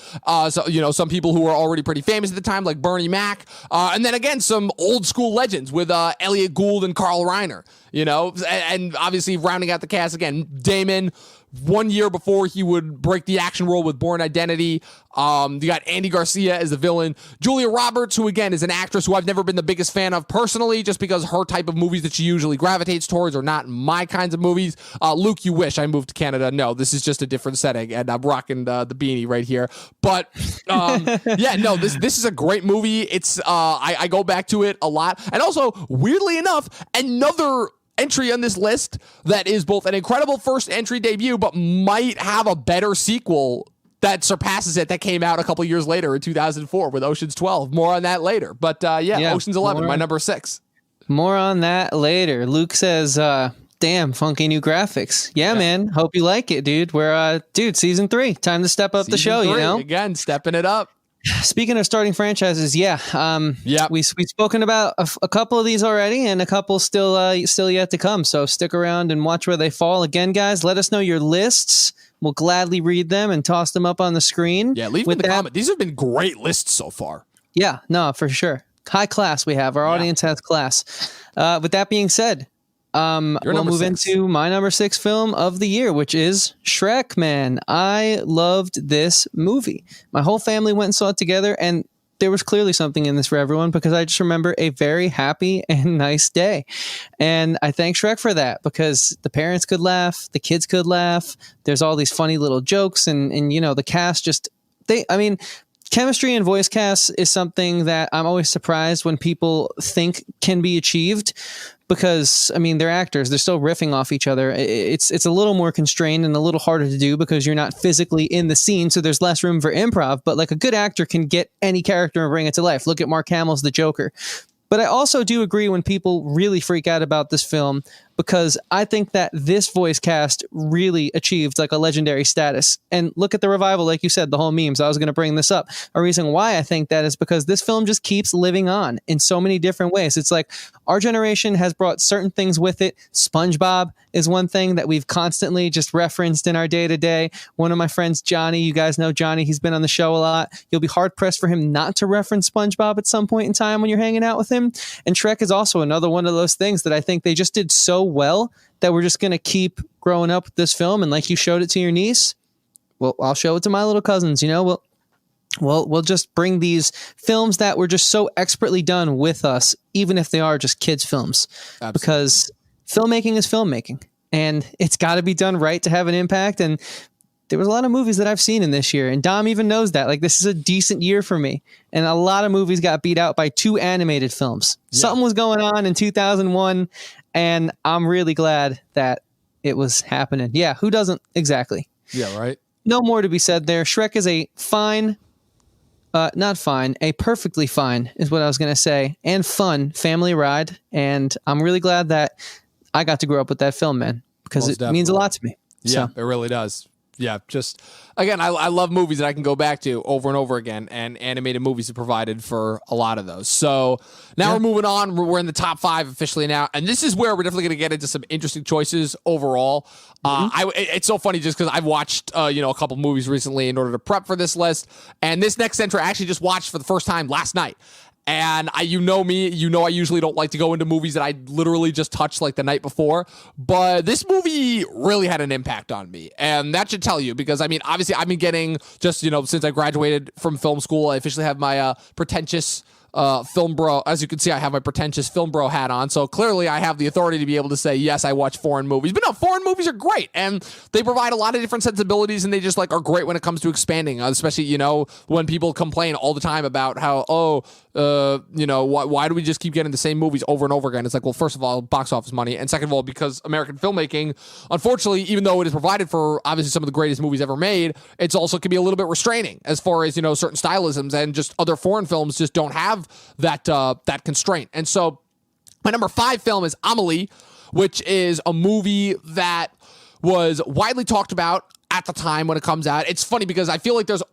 so, you know, some people who were already pretty famous at the time, like Bernie Mac, and then, again, some old-school legends with Elliot Gould and Carl Reiner, you know, and obviously rounding out the cast, again, Damon, 1 year before he would break the action world with Bourne Identity. You got Andy Garcia as the villain. Julia Roberts, who again is an actress who I've never been the biggest fan of personally, just because her type of movies that she usually gravitates towards are not my kinds of movies. Luke, you wish I moved to Canada. No, this is just a different setting, and I'm rocking the beanie right here. But yeah, no, this is a great movie. It's I go back to it a lot, and also weirdly enough, another entry on this list that is both an incredible first entry debut, but might have a better sequel that surpasses it, that came out a couple years later in 2004 with Ocean's 12. More on that later. But yeah, Ocean's 11, my number 6. More on that later. Luke says, damn, funky new graphics. Yeah, man. Hope you like it, dude. We're, season 3. Time to step up the show, 3, you know? Again, stepping it up. Speaking of starting franchises, we've spoken about a couple of these already, and a couple still yet to come. So stick around and watch where they fall. Again, guys, let us know your lists. We'll gladly read them and toss them up on the screen. Yeah, leave them in the comment. These have been great lists so far. Yeah, no, for sure. High class we have. Our audience has class. With that being said, we'll move into my number 6 film of the year, which is Shrek, man. I loved this movie. My whole family went and saw it together, and there was clearly something in this for everyone, because I just remember a very happy and nice day. And I thank Shrek for that, because the parents could laugh, the kids could laugh. There's all these funny little jokes, and you know, the cast just, chemistry and voice cast is something that I'm always surprised when people think can be achieved, because they're actors, they're still riffing off each other. It's a little more constrained and a little harder to do because you're not physically in the scene, so there's less room for improv. But like, a good actor can get any character and bring it to life. Look at Mark Hamill's The Joker. But I also do agree when people really freak out about this film, because I think that this voice cast really achieved like a legendary status. And look at the revival, like you said, the whole memes. I was going to bring this up. A reason why I think that is because this film just keeps living on in so many different ways. It's like our generation has brought certain things with it. SpongeBob is one thing that we've constantly just referenced in our day-to-day. One of my friends, Johnny, you guys know Johnny, he's been on the show a lot. You'll be hard-pressed for him not to reference SpongeBob at some point in time when you're hanging out with him. And Shrek is also another one of those things that I think they just did so well that we're just going to keep growing up with this film. And like you showed it to your niece, well, I'll show it to my little cousins, you know. we'll just bring these films that were just so expertly done with us, even if they are just kids' films. Absolutely. Because filmmaking is filmmaking, and it's got to be done right to have an impact. And there was a lot of movies that I've seen in this year, and Dom even knows that. Like, this is a decent year for me, and a lot of movies got beat out by 2 animated films. Yeah. Something was going on in 2001, and I'm really glad that it was happening. Yeah, who doesn't? Exactly. Yeah, right. No more to be said there. Shrek is a fine, not fine, a perfectly fine is what I was going to say, and fun family ride. And I'm really glad that I got to grow up with that film, man, because it means a lot to me. Yeah, it really does. Yeah, just, again, I love movies that I can go back to over and over again, and animated movies have provided for a lot of those. So now we're moving on. We're in the top 5 officially now, and this is where we're definitely going to get into some interesting choices overall. It's so funny just because I've watched a couple movies recently in order to prep for this list, and this next entry I actually just watched for the first time last night. And I usually don't like to go into movies that I literally just touched like the night before, but this movie really had an impact on me, and that should tell you, because I mean, obviously I've been getting just, since I graduated from film school, I officially have my pretentious film bro. As you can see, I have my pretentious film bro hat on, so clearly I have the authority to be able to say, yes, I watch foreign movies. But no, foreign movies are great, and they provide a lot of different sensibilities, and they just like are great when it comes to expanding, especially, when people complain all the time about how, why do we just keep getting the same movies over and over again? It's like, well, first of all, box office money, and second of all, because American filmmaking, unfortunately, even though it is provided for obviously some of the greatest movies ever made, it's also can be a little bit restraining as far as, certain stylisms, and just other foreign films just don't have that constraint. And so my number 5 film is Amelie, which is a movie that was widely talked about at the time when it comes out. It's funny because I feel like there's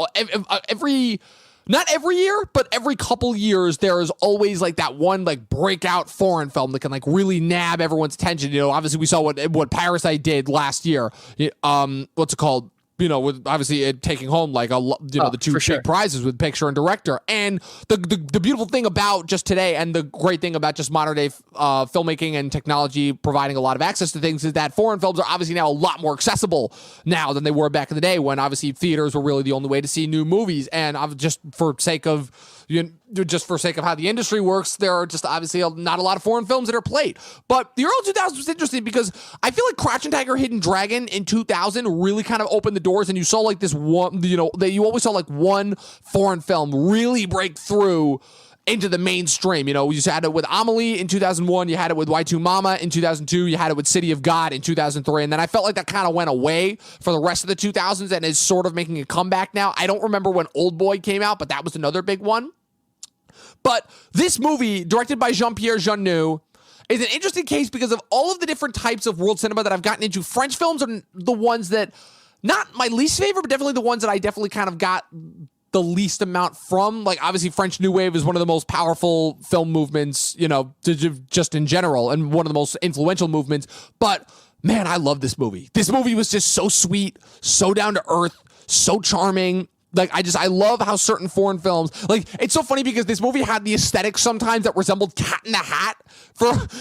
not every year, but every couple years, there is always like that one like breakout foreign film that can like really nab everyone's attention. Obviously we saw what Parasite did last year. What's it called? With obviously it taking home like the 2 big prizes with picture and director. And the beautiful thing about just today, and the great thing about just modern day filmmaking and technology providing a lot of access to things, is that foreign films are obviously now a lot more accessible now than they were back in the day, when obviously theaters were really the only way to see new movies. And just for sake of how the industry works, there are just obviously not a lot of foreign films that are played. But the early 2000s was interesting because I feel like Crouching Tiger, Hidden Dragon in 2000 really kind of opened the doors, and you saw like this one, that you always saw like one foreign film really break through into the mainstream. You had it with Amelie in 2001, you had it with Y2 Mama in 2002, you had it with City of God in 2003, and then I felt like that kind of went away for the rest of the 2000s and is sort of making a comeback now. I don't remember when Old Boy came out, but that was another big one. But this movie, directed by Jean-Pierre Jeunet, is an interesting case because of all of the different types of world cinema that I've gotten into. French films are the ones that, not my least favorite, but definitely the ones that I definitely kind of got the least amount from. Like, obviously, French New Wave is one of the most powerful film movements, just in general, and one of the most influential movements. But, man, I love this movie. This movie was just so sweet, so down to earth, so charming. Like, I love how certain foreign films, like, it's so funny because this movie had the aesthetic sometimes that resembled Cat in the Hat,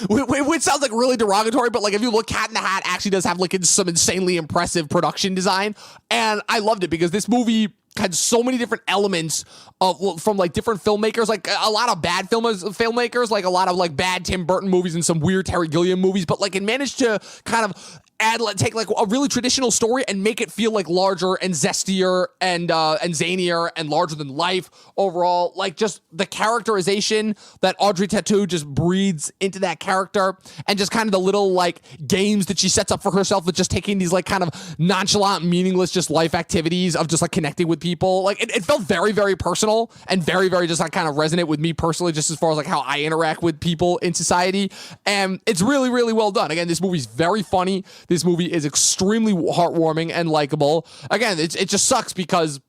which sounds like really derogatory, but like if you look, Cat in the Hat actually does have like some insanely impressive production design, and I loved it because this movie had so many different elements from like different filmmakers, like a lot of bad filmmakers, like a lot of like bad Tim Burton movies and some weird Terry Gilliam movies, but like it managed to kind of take like a really traditional story and make it feel like larger and zestier and zanier and larger than life overall. Like just the characterization that Audrey Tautou just breathes into that character, and just kind of the little like games that she sets up for herself with just taking these like kind of nonchalant, meaningless just life activities of just like connecting with people. Like it felt very, very personal and very, very just like kind of resonant with me personally, just as far as like how I interact with people in society. And it's really, really well done. Again, this movie's very funny. This movie is extremely heartwarming and likable. Again, it just sucks because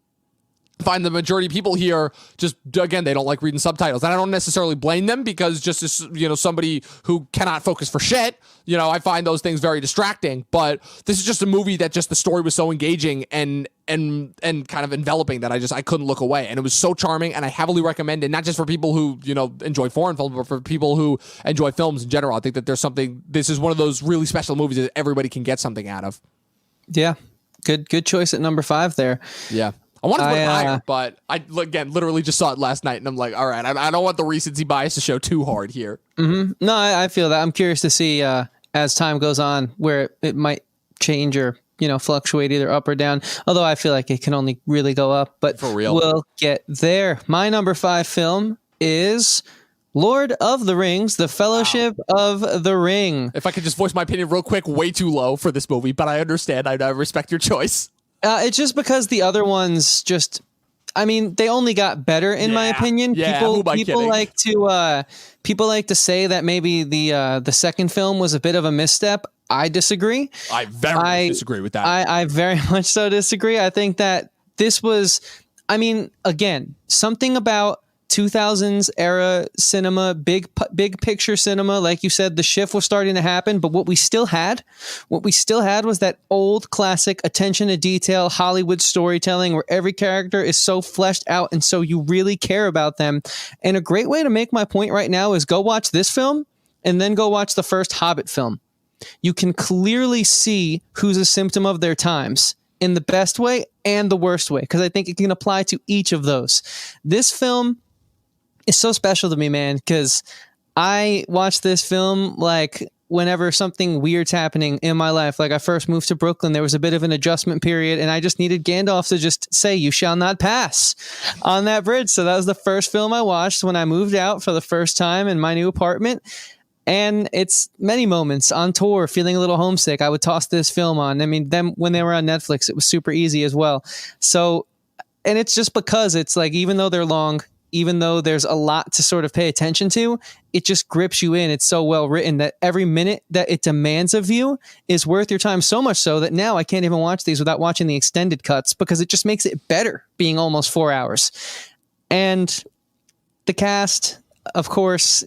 I find the majority of people here just, again, they don't like reading subtitles. And I don't necessarily blame them because just as, somebody who cannot focus for shit, I find those things very distracting. But this is just a movie that just the story was so engaging and kind of enveloping that I couldn't look away. And it was so charming, and I heavily recommend it, not just for people who, enjoy foreign films, but for people who enjoy films in general. I think that this is one of those really special movies that everybody can get something out of. Yeah. Good choice at number 5 there. Yeah. I wanted to put it higher, but I, again, literally just saw it last night, and I'm like, all right, I don't want the recency bias to show too hard here. Mm-hmm. No, I feel that. I'm curious to see as time goes on where it might change or fluctuate either up or down. Although I feel like it can only really go up. But for real, we'll get there. My number 5 film is Lord of the Rings, The Fellowship of the Ring. If I could just voice my opinion real quick, way too low for this movie, but I understand. I respect your choice. It's just because the other ones just, I mean, they only got better in my opinion. Yeah, people like to say that maybe the second film was a bit of a misstep. I disagree. I very much disagree with that. I very much so disagree. I think that this was, I mean, again, something about 2000s era cinema, big picture cinema. Like you said, the shift was starting to happen, but what we still had was that old classic attention to detail Hollywood storytelling where every character is so fleshed out and so you really care about them. And a great way to make my point right now is go watch this film and then go watch the first Hobbit film. You can clearly see who's a symptom of their times in the best way and the worst way, because I think it can apply to each of those. This film is so special to me, man, because I watched this film like whenever something weird's happening in my life. Like I first moved to Brooklyn, there was a bit of an adjustment period, and I just needed Gandalf to just say, "You shall not pass" on that bridge. So that was the first film I watched when I moved out for the first time in my new apartment. And it's many moments on tour, feeling a little homesick, I would toss this film on. I mean, them when they were on Netflix, it was super easy as well. So, and it's just because it's like, even though they're long, even though there's a lot to sort of pay attention to, it just grips you in. It's so well written that every minute that it demands of you is worth your time, so much so that now I can't even watch these without watching the extended cuts because it just makes it better being almost 4 hours. And the cast, of course,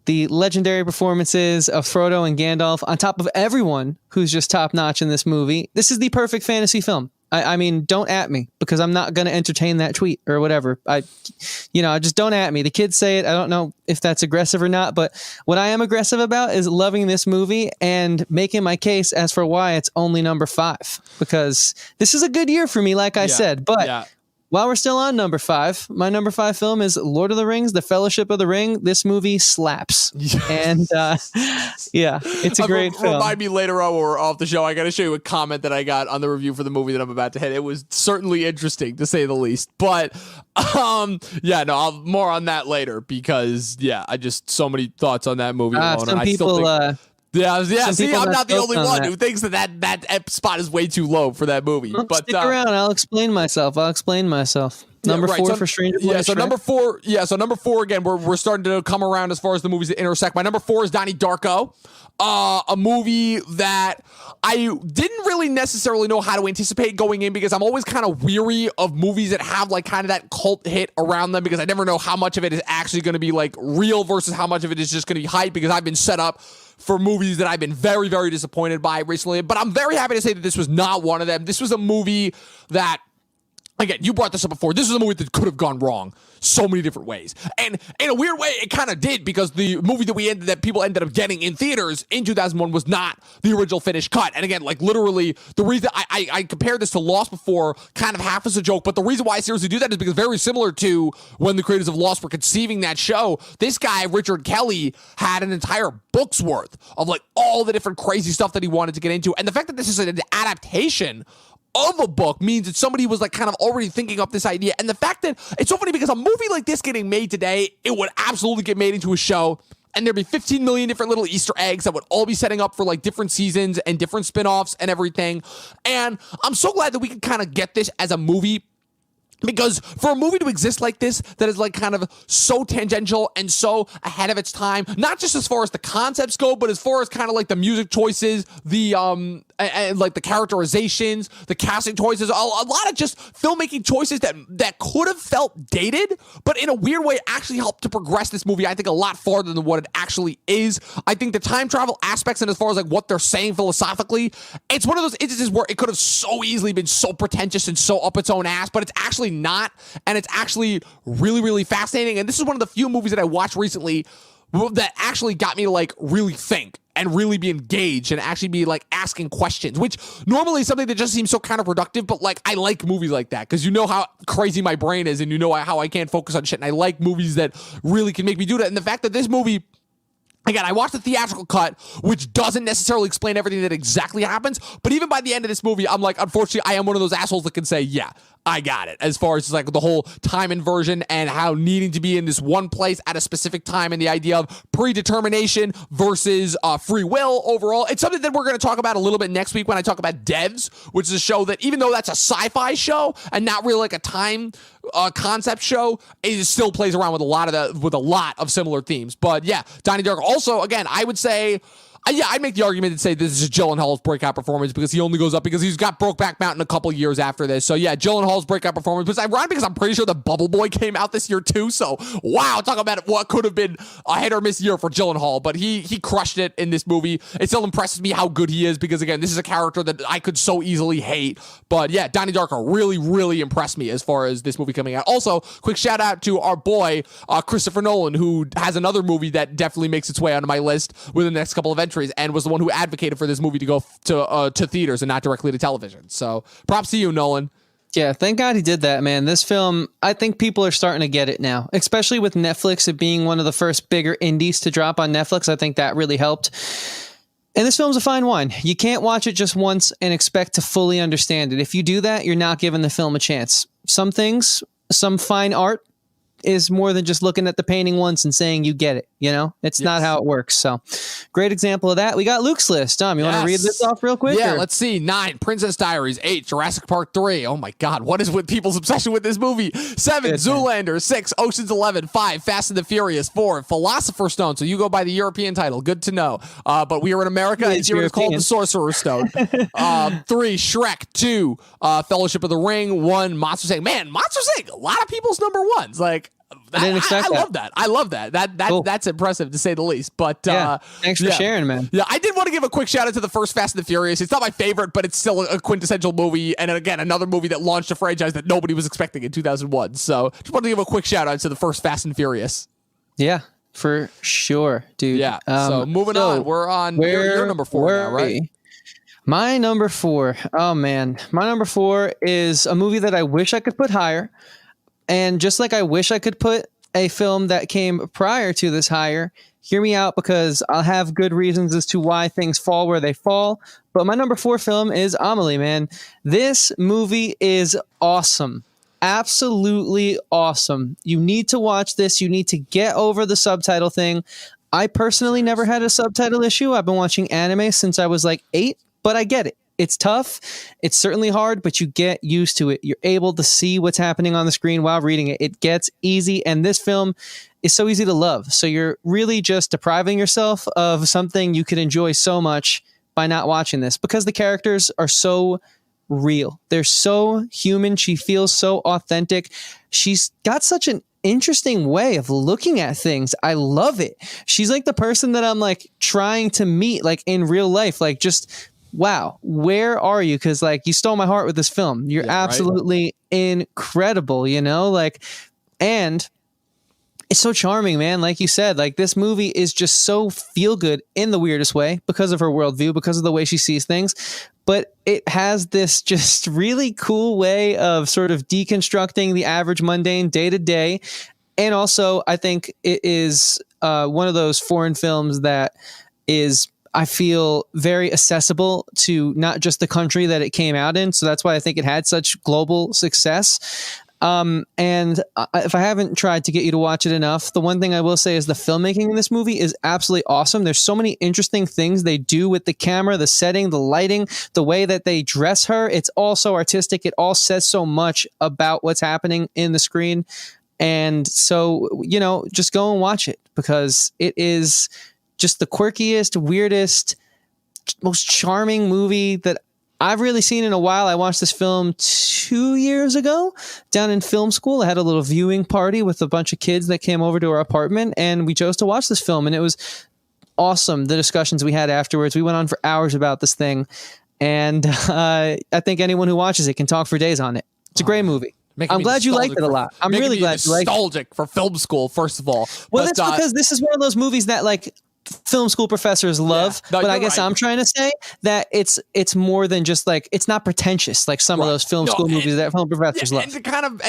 the legendary performances of Frodo and Gandalf on top of everyone who's just top notch in this movie. This is the perfect fantasy film. I mean, don't at me because I'm not going to entertain that tweet or whatever. Just don't at me. The kids say it. I don't know if that's aggressive or not, but what I am aggressive about is loving this movie and making my case as for why it's only number 5, because this is a good year for me, like I said, but while we're still on number 5, my number 5 film is Lord of the Rings, The Fellowship of the Ring. This movie slaps. And it's a great film. Remind me later on when we're off the show, I got to show you a comment that I got on the review for the movie that I'm about to hit. It was certainly interesting, to say the least. But, I'll more on that later because, I just so many thoughts on that movie alone. Some people... See, I'm not the only one who thinks that spot is way too low for that movie. But stick around, I'll explain myself. Number 4 for Stranger Things. Number 4. So number 4 again. We're starting to come around as far as the movies that intersect. My number 4 is Donnie Darko, a movie that I didn't really necessarily know how to anticipate going in because I'm always kind of weary of movies that have like kind of that cult hit around them because I never know how much of it is actually going to be like real versus how much of it is just going to be hype because I've been set up for movies that I've been very, very disappointed by recently. But I'm very happy to say that this was not one of them. This was a movie that, again, you brought this up before. This is a movie that could have gone wrong so many different ways. And in a weird way, it kind of did because the movie that people ended up getting in theaters in 2001 was not the original finished cut. And again, like literally the reason I compared this to Lost before kind of half as a joke, but the reason why I seriously do that is because very similar to when the creators of Lost were conceiving that show, this guy, Richard Kelly, had an entire book's worth of like all the different crazy stuff that he wanted to get into. And the fact that this is an adaptation of a book means that somebody was like kind of already thinking up this idea. And the fact that it's so funny because a movie like this getting made today, it would absolutely get made into a show and there'd be 15 million different little Easter eggs that would all be setting up for like different seasons and different spinoffs and everything. And I'm so glad that we can kind of get this as a movie. Because for a movie to exist like this, that is like kind of so tangential and so ahead of its time, not just as far as the concepts go, but as far as kind of like the music choices, the and like the characterizations, the casting choices, a lot of just filmmaking choices that could have felt dated, but in a weird way actually helped to progress this movie, I think, a lot farther than what it actually is. I think the time travel aspects and as far as like what they're saying philosophically, it's one of those instances where it could have so easily been so pretentious and so up its own ass, but it's actually not, and it's actually really, really fascinating. And this is one of the few movies that I watched recently that actually got me to like really think and really be engaged and actually be like asking questions, which normally is something that just seems so counterproductive. But like, I like movies like that because you know how crazy my brain is and you know how I can't focus on shit. And I like movies that really can make me do that. And the fact that this movie, again, I watched the theatrical cut, which doesn't necessarily explain everything that exactly happens. But even by the end of this movie, I'm like, unfortunately, I am one of those assholes that can say, yeah, I got it. As far as like the whole time inversion and how needing to be in this one place at a specific time and the idea of predetermination versus free will overall. It's something that we're going to talk about a little bit next week when I talk about Devs, which is a show that even though that's a sci-fi show and not really like a time concept show, it still plays around with a lot of similar themes. But yeah, Donnie Darko. Also, again, I would say, yeah, I'd make the argument and say this is Gyllenhaal's breakout performance because he only goes up because he's got Brokeback Mountain a couple years after this. So yeah, Gyllenhaal's breakout performance. But it's ironic because I'm pretty sure the Bubble Boy came out this year too. So wow, talk about what could have been a hit or miss year for Gyllenhaal. But he crushed it in this movie. It still impresses me how good he is because again, this is a character that I could so easily hate. But yeah, Donnie Darko really, really impressed me as far as this movie coming out. Also, quick shout out to our boy Christopher Nolan, who has another movie that definitely makes its way onto my list within the next couple of entries, and was the one who advocated for this movie to go to theaters and not directly to television. So props to you, Nolan. Yeah, thank God he did that, man. This film, I think people are starting to get it now, especially with Netflix, it being one of the first bigger indies to drop on Netflix. I think that really helped. And this film's a fine wine. You can't watch it just once and expect to fully understand it. If you do that, you're not giving the film a chance. Some things, some fine art is more than just looking at the painting once and saying you get it. You know, it's not how it works. So great example of that. We got Luke's list. Tom, you want to read this off real quick? Yeah, let's see. 9, Princess Diaries. 8, Jurassic Park 3. Oh my God. What is with people's obsession with this movie? 7, Zoolander. 6, Ocean's 11. 5, Fast and the Furious. 4, Philosopher's Stone. So you go by the European title. Good to know. But we are in America. It's called the Sorcerer's Stone. 3, Shrek. 2, Fellowship of the Ring. 1, Monsters Inc. Man, Monsters Inc. A lot of people's number ones. Like, I love that. I love that. Cool. That's impressive to say the least. But thanks for sharing, man. Yeah, I did want to give a quick shout out to the first Fast and the Furious. It's not my favorite, but it's still a quintessential movie. And again, another movie that launched a franchise that nobody was expecting in 2001. So just wanted to give a quick shout out to the first Fast and Furious. Yeah, for sure, dude. Yeah. So moving on, we're on your number 4 now, right? My number 4. Oh man, my number 4 is a movie that I wish I could put higher. And just like I wish I could put a film that came prior to this higher, hear me out because I'll have good reasons as to why things fall where they fall. But my number 4 film is Amelie, man. This movie is awesome. Absolutely awesome. You need to watch this. You need to get over the subtitle thing. I personally never had a subtitle issue. I've been watching anime since I was like 8, but I get it. It's tough. It's certainly hard, but you get used to it. You're able to see what's happening on the screen while reading it. It gets easy, and this film is so easy to love. So you're really just depriving yourself of something you could enjoy so much by not watching this because the characters are so real. They're so human. She feels so authentic. She's got such an interesting way of looking at things. I love it. She's like the person that I'm like trying to meet like in real life, like just wow, where are you? Because like you stole my heart with this film. You're absolutely incredible, you know, like, and it's so charming, man. Like you said, like this movie is just so feel good in the weirdest way because of her worldview, because of the way she sees things. But it has this just really cool way of sort of deconstructing the average mundane day to day. And also, I think it is one of those foreign films that is, I feel, very accessible to not just the country that it came out in. So that's why I think it had such global success. And if I haven't tried to get you to watch it enough, the one thing I will say is the filmmaking in this movie is absolutely awesome. There's so many interesting things they do with the camera, the setting, the lighting, the way that they dress her. It's all so artistic. It all says so much about what's happening in the screen. And so, you know, just go and watch it because it is just the quirkiest, weirdest, most charming movie that I've really seen in a while. I watched this film 2 years ago down in film school. I had a little viewing party with a bunch of kids that came over to our apartment, and we chose to watch this film, and it was awesome. The discussions we had afterwards, we went on for hours about this thing, and I think anyone who watches it can talk for days on it. It's a great movie. I'm glad you liked it a lot. I'm really glad you liked it. Nostalgic for film school, first of all. Well, that's because this is one of those movies that, like, film school professors love. No, but I guess I'm trying to say that it's more than just like, it's not pretentious like some of those film school movies that film professors love. And to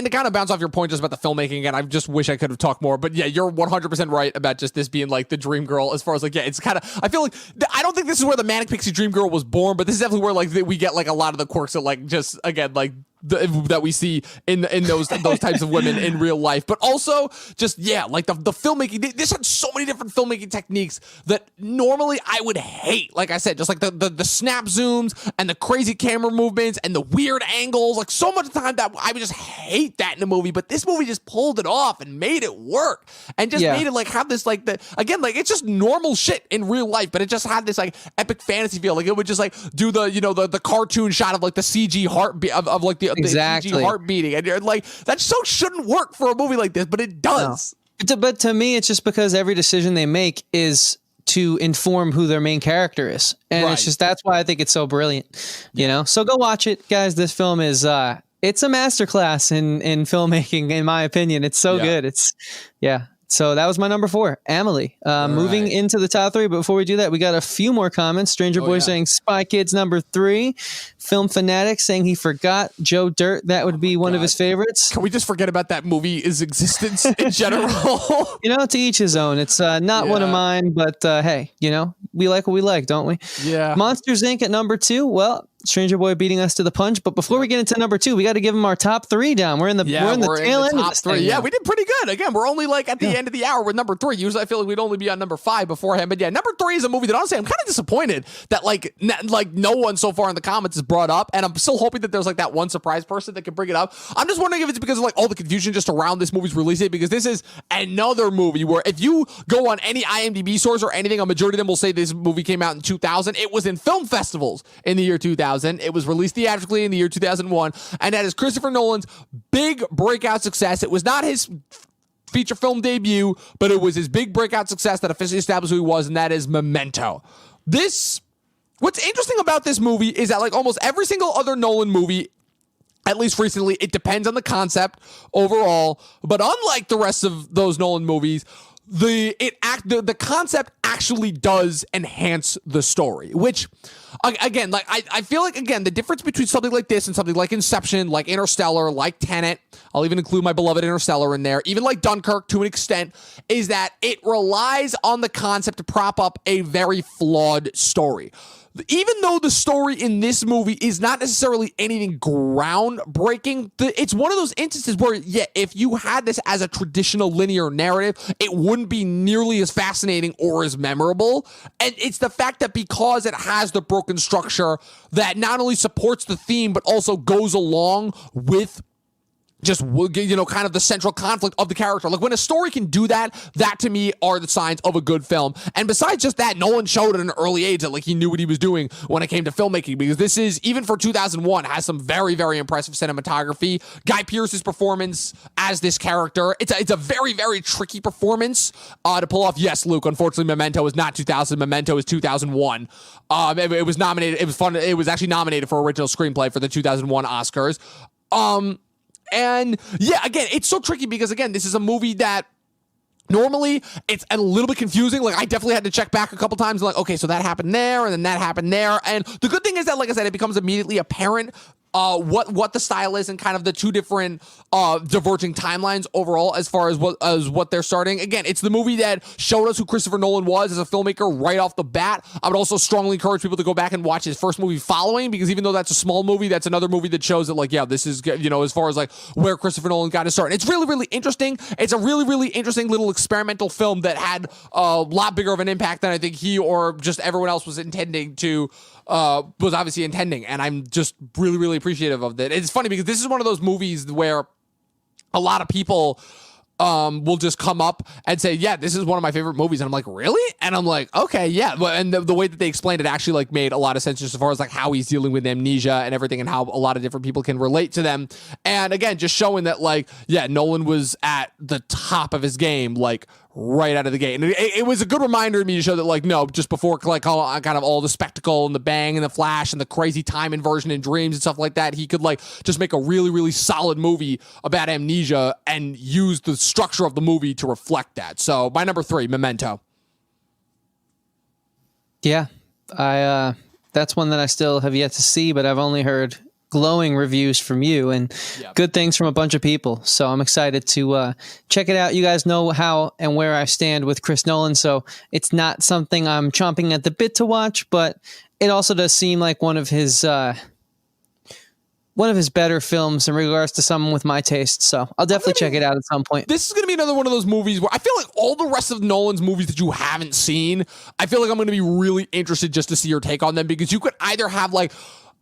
kind of bounce off your point just about the filmmaking again, I just wish I could have talked more. But yeah, you're 100% right about just this being like the dream girl as far as like, yeah, it's kind of, I feel like, I don't think this is where the Manic Pixie Dream Girl was born, but this is definitely where like we get like a lot of the quirks that like just, again, like, that we see in those types of women in real life, but also just like the filmmaking. There's so many different filmmaking techniques that normally I would hate. Like I said, just like the snap zooms and the crazy camera movements and the weird angles. Like so much time that I would just hate that in a movie, but this movie just pulled it off and made it work and just made it like have this like like it's just normal shit in real life, but it just had this like epic fantasy feel. Like it would just like do the cartoon shot of like the CG heartbeat of like the CG heart beating, and you're like, that so shouldn't work for a movie like this, but it does. No. But to me, it's just because every decision they make is to inform who their main character is, and it's just that's why I think it's so brilliant. You know, so go watch it, guys. This film is it's a masterclass in filmmaking, in my opinion. It's so good. It's So that was my number 4, Amelie. Moving into the top 3, but before we do that, we got a few more comments. Stranger Boy saying Spy Kids number 3. Film Fanatic saying he forgot Joe Dirt. That would be one of his favorites. Can we just forget about that movie's existence in general? You know, to each his own. It's not one of mine, but hey, you know, we like what we like, don't we? Yeah. Monsters Inc. at number 2. Well, Stranger Boy beating us to the punch, but before we get into number 2, we got to give him our top 3 down. We're in the tail end of this thing. Yeah, we did pretty good. Again, we're only like at the end of the hour with number 3. Usually, I feel like we'd only be on number 5 beforehand. But yeah, number 3 is a movie that honestly I'm kind of disappointed that like no one so far in the comments has brought up, and I'm still hoping that there's like that one surprise person that can bring it up. I'm just wondering if it's because of like all the confusion just around this movie's release date, because this is another movie where if you go on any IMDb source or anything, a majority of them will say this movie came out in 2000. It was in film festivals in the year 2000. It was released theatrically in the year 2001, and that is Christopher Nolan's big breakout success. It was not his feature film debut, but it was his big breakout success that officially established who he was, and that is Memento. What's interesting about this movie is that like almost every single other Nolan movie, at least recently, it depends on the concept overall, but unlike the rest of those Nolan movies, the concept actually does enhance the story, which again, like I feel like again the difference between something like this and something like Inception, like Interstellar, like Tenet, I'll even include my beloved Interstellar in there, even like Dunkirk to an extent, is that it relies on the concept to prop up a very flawed story. Even though the story in this movie is not necessarily anything groundbreaking, it's one of those instances where, if you had this as a traditional linear narrative, it wouldn't be nearly as fascinating or as memorable. And it's the fact that because it has the broken structure that not only supports the theme, but also goes along with just, you know, kind of the central conflict of the character. Like when a story can do that to me are the signs of a good film. And besides just that, Nolan showed at an early age that like he knew what he was doing when it came to filmmaking, because this is, even for 2001, has some very, very impressive cinematography. Guy Pearce's performance as this character, it's a very, very tricky performance to pull off. Yes, Luke, unfortunately Memento is not 2000. Memento is 2001. It was nominated. It was fun. It was actually nominated for original screenplay for the 2001 Oscars. And yeah, again, it's so tricky because again, this is a movie that normally it's a little bit confusing. Like I definitely had to check back a couple times. Like, okay, so that happened there and then that happened there. And the good thing is that, like I said, it becomes immediately apparent what the style is and kind of the two different diverging timelines overall as far as what they're starting. Again, it's the movie that showed us who Christopher Nolan was as a filmmaker right off the bat. I would also strongly encourage people to go back and watch his first movie Following, because even though that's a small movie, that's another movie that shows that like, yeah, this is, you know, as far as like where Christopher Nolan got his start. And it's really, really interesting. It's a really, really interesting little experimental film that had a lot bigger of an impact than I think he or just everyone else was intending to was obviously intending, and I'm just really, really appreciative of that. It's funny because this is one of those movies where a lot of people will just come up and say, yeah, this is one of my favorite movies. And I'm like, really? And I'm like, okay, yeah. And the way that they explained it actually like made a lot of sense just as far as like how he's dealing with amnesia and everything and how a lot of different people can relate to them. And again, just showing that like, yeah, Nolan was at the top of his game, like right out of the gate. And it was a good reminder to me to show that like, no, just before like kind of all the spectacle and the bang and the flash and the crazy time inversion in dreams and stuff like that, he could like just make a really, really solid movie about amnesia and use the structure of the movie to reflect that. So my number 3, Memento. Yeah, I that's one that I still have yet to see, but I've only heard glowing reviews from you and good things from a bunch of people. So I'm excited to check it out. You guys know how and where I stand with Chris Nolan, so it's not something I'm chomping at the bit to watch, but it also does seem like one of his better films in regards to someone with my taste. So I'll definitely check it out at some point. This is going to be another one of those movies where I feel like all the rest of Nolan's movies that you haven't seen, I feel like I'm going to be really interested just to see your take on them, because you could either have like,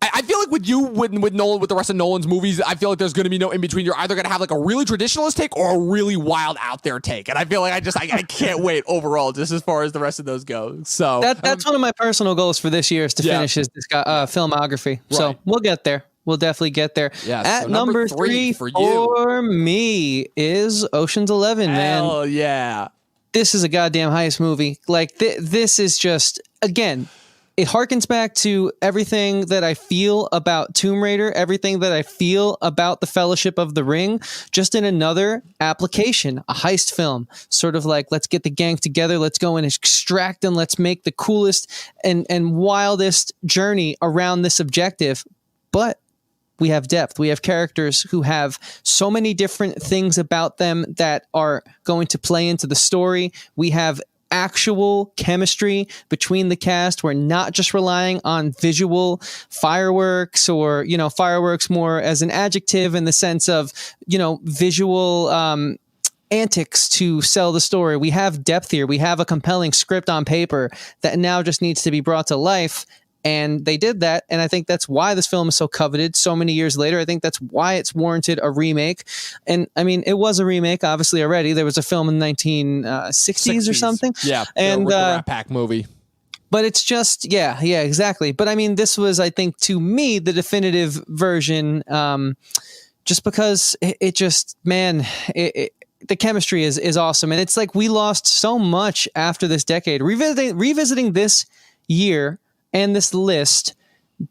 I feel like with you, with Nolan, with the rest of Nolan's movies, I feel like there's going to be no in between. You're either going to have like a really traditionalist take or a really wild out there take. And I feel like I can't wait overall, just as far as the rest of those go. So that's one of my personal goals for this year, is to finish his filmography. Right. So we'll get there. We'll definitely get there. Yeah, at so number three for you, for me, is Ocean's 11, man. Hell yeah. This is a goddamn heist movie. Like, this is just, again, it harkens back to everything that I feel about Tomb Raider, everything that I feel about the Fellowship of the Ring, just in another application, a heist film. Sort of like, let's get the gang together, let's go and extract them, let's make the coolest and wildest journey around this objective. But we have depth. We have characters who have so many different things about them that are going to play into the story. We have actual chemistry between the cast. We're not just relying on visual fireworks, or, fireworks more as an adjective in the sense of, visual antics to sell the story. We have depth here. We have a compelling script on paper that now just needs to be brought to life. And they did that, and I think that's why this film is so coveted so many years later. I think that's why it's warranted a remake. And, I mean, it was a remake, obviously, already. There was a film in the 1960s or something. Yeah, and the Rat Pack movie. But it's just, yeah, exactly. But, I mean, this was, I think, to me, the definitive version, just because it just, man, the chemistry is awesome. And it's like we lost so much after this decade. Revisiting this year and this list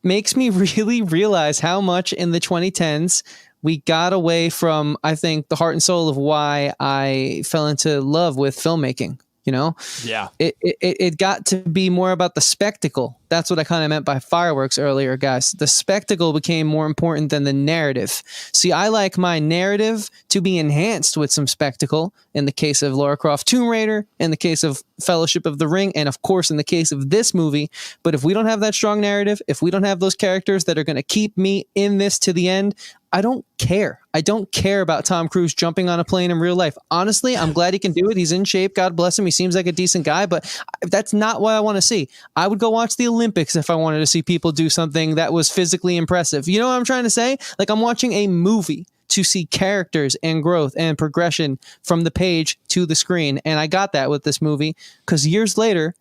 makes me really realize how much in the 2010s we got away from, I think, the heart and soul of why I fell into love with filmmaking. Yeah. It got to be more about the spectacle. That's what I kind of meant by fireworks earlier, guys. The spectacle became more important than the narrative. See, I like my narrative to be enhanced with some spectacle, in the case of Lara Croft Tomb Raider, in the case of Fellowship of the Ring, and of course in the case of this movie. But if we don't have that strong narrative, if we don't have those characters that are going to keep me in this to the end, I don't care. I don't care about Tom Cruise jumping on a plane in real life. Honestly, I'm glad he can do it. He's in shape. God bless him. He seems like a decent guy, but that's not what I want to see. I would go watch the Olympics if I wanted to see people do something that was physically impressive. You know what I'm trying to say? Like, I'm watching a movie to see characters and growth and progression from the page to the screen. And I got that with this movie, because years later,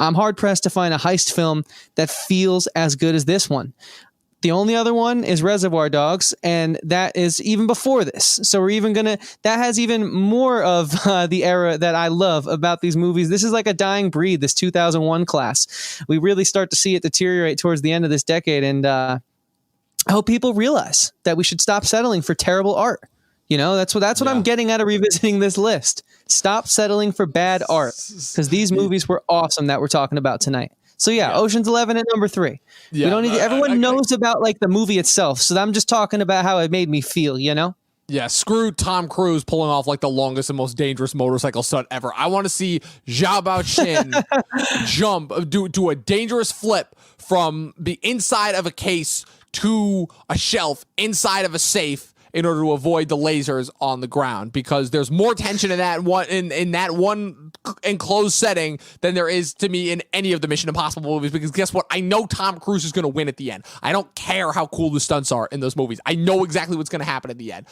I'm hard pressed to find a heist film that feels as good as this one. The only other one is Reservoir Dogs, and that is even before this. So we're even that has even more of the era that I love about these movies. This is like a dying breed, this 2001 class. We really start to see it deteriorate towards the end of this decade, and I hope people realize that we should stop settling for terrible art. That's what I'm getting out of revisiting this list. Stop settling for bad art, because these movies were awesome that we're talking about tonight. So Ocean's 11 at number 3. Yeah, we don't need everyone knows about like the movie itself. So I'm just talking about how it made me feel, Yeah, screw Tom Cruise pulling off like the longest and most dangerous motorcycle stunt ever. I want to see Zhao Baoqian do a dangerous flip from the inside of a case to a shelf inside of a safe in order to avoid the lasers on the ground, because there's more tension in that one enclosed setting than there is to me in any of the Mission Impossible movies, because guess what? I know Tom Cruise is going to win at the end. I don't care how cool the stunts are in those movies. I know exactly what's going to happen at the end.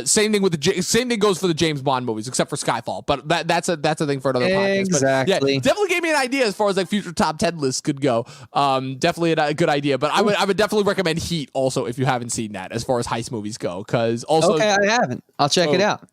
Same thing goes for the James Bond movies, except for Skyfall. But that's a thing for another podcast. Exactly. But yeah, definitely gave me an idea as far as like future top 10 lists could go. Definitely a good idea. But I would definitely recommend Heat also if you haven't seen that, as far as heist movies go. Because also, okay, I haven't. I'll check it out.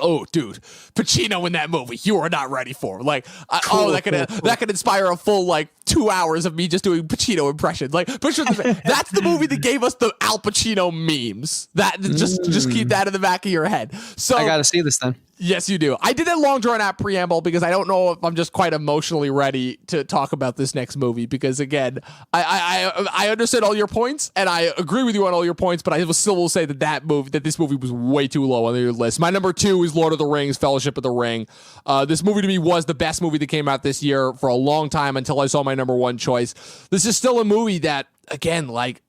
Oh, dude, Pacino in that movie, you are not ready for. Like, that could inspire a full like 2 hours of me just doing Pacino impressions. Like, that's the movie that gave us the Al Pacino memes. That just keep that in the back of your head. So I got to see this then. Yes, you do. I did that long drawn out preamble because I don't know if I'm just quite emotionally ready to talk about this next movie. Because again, I understand all your points and I agree with you on all your points, but I still will say that this movie was way too low on your list. My number 2 is Lord of the Rings: Fellowship of the Ring. This movie to me was the best movie that came out this year for a long time until I saw my number 1 choice. This is still a movie that, again, like,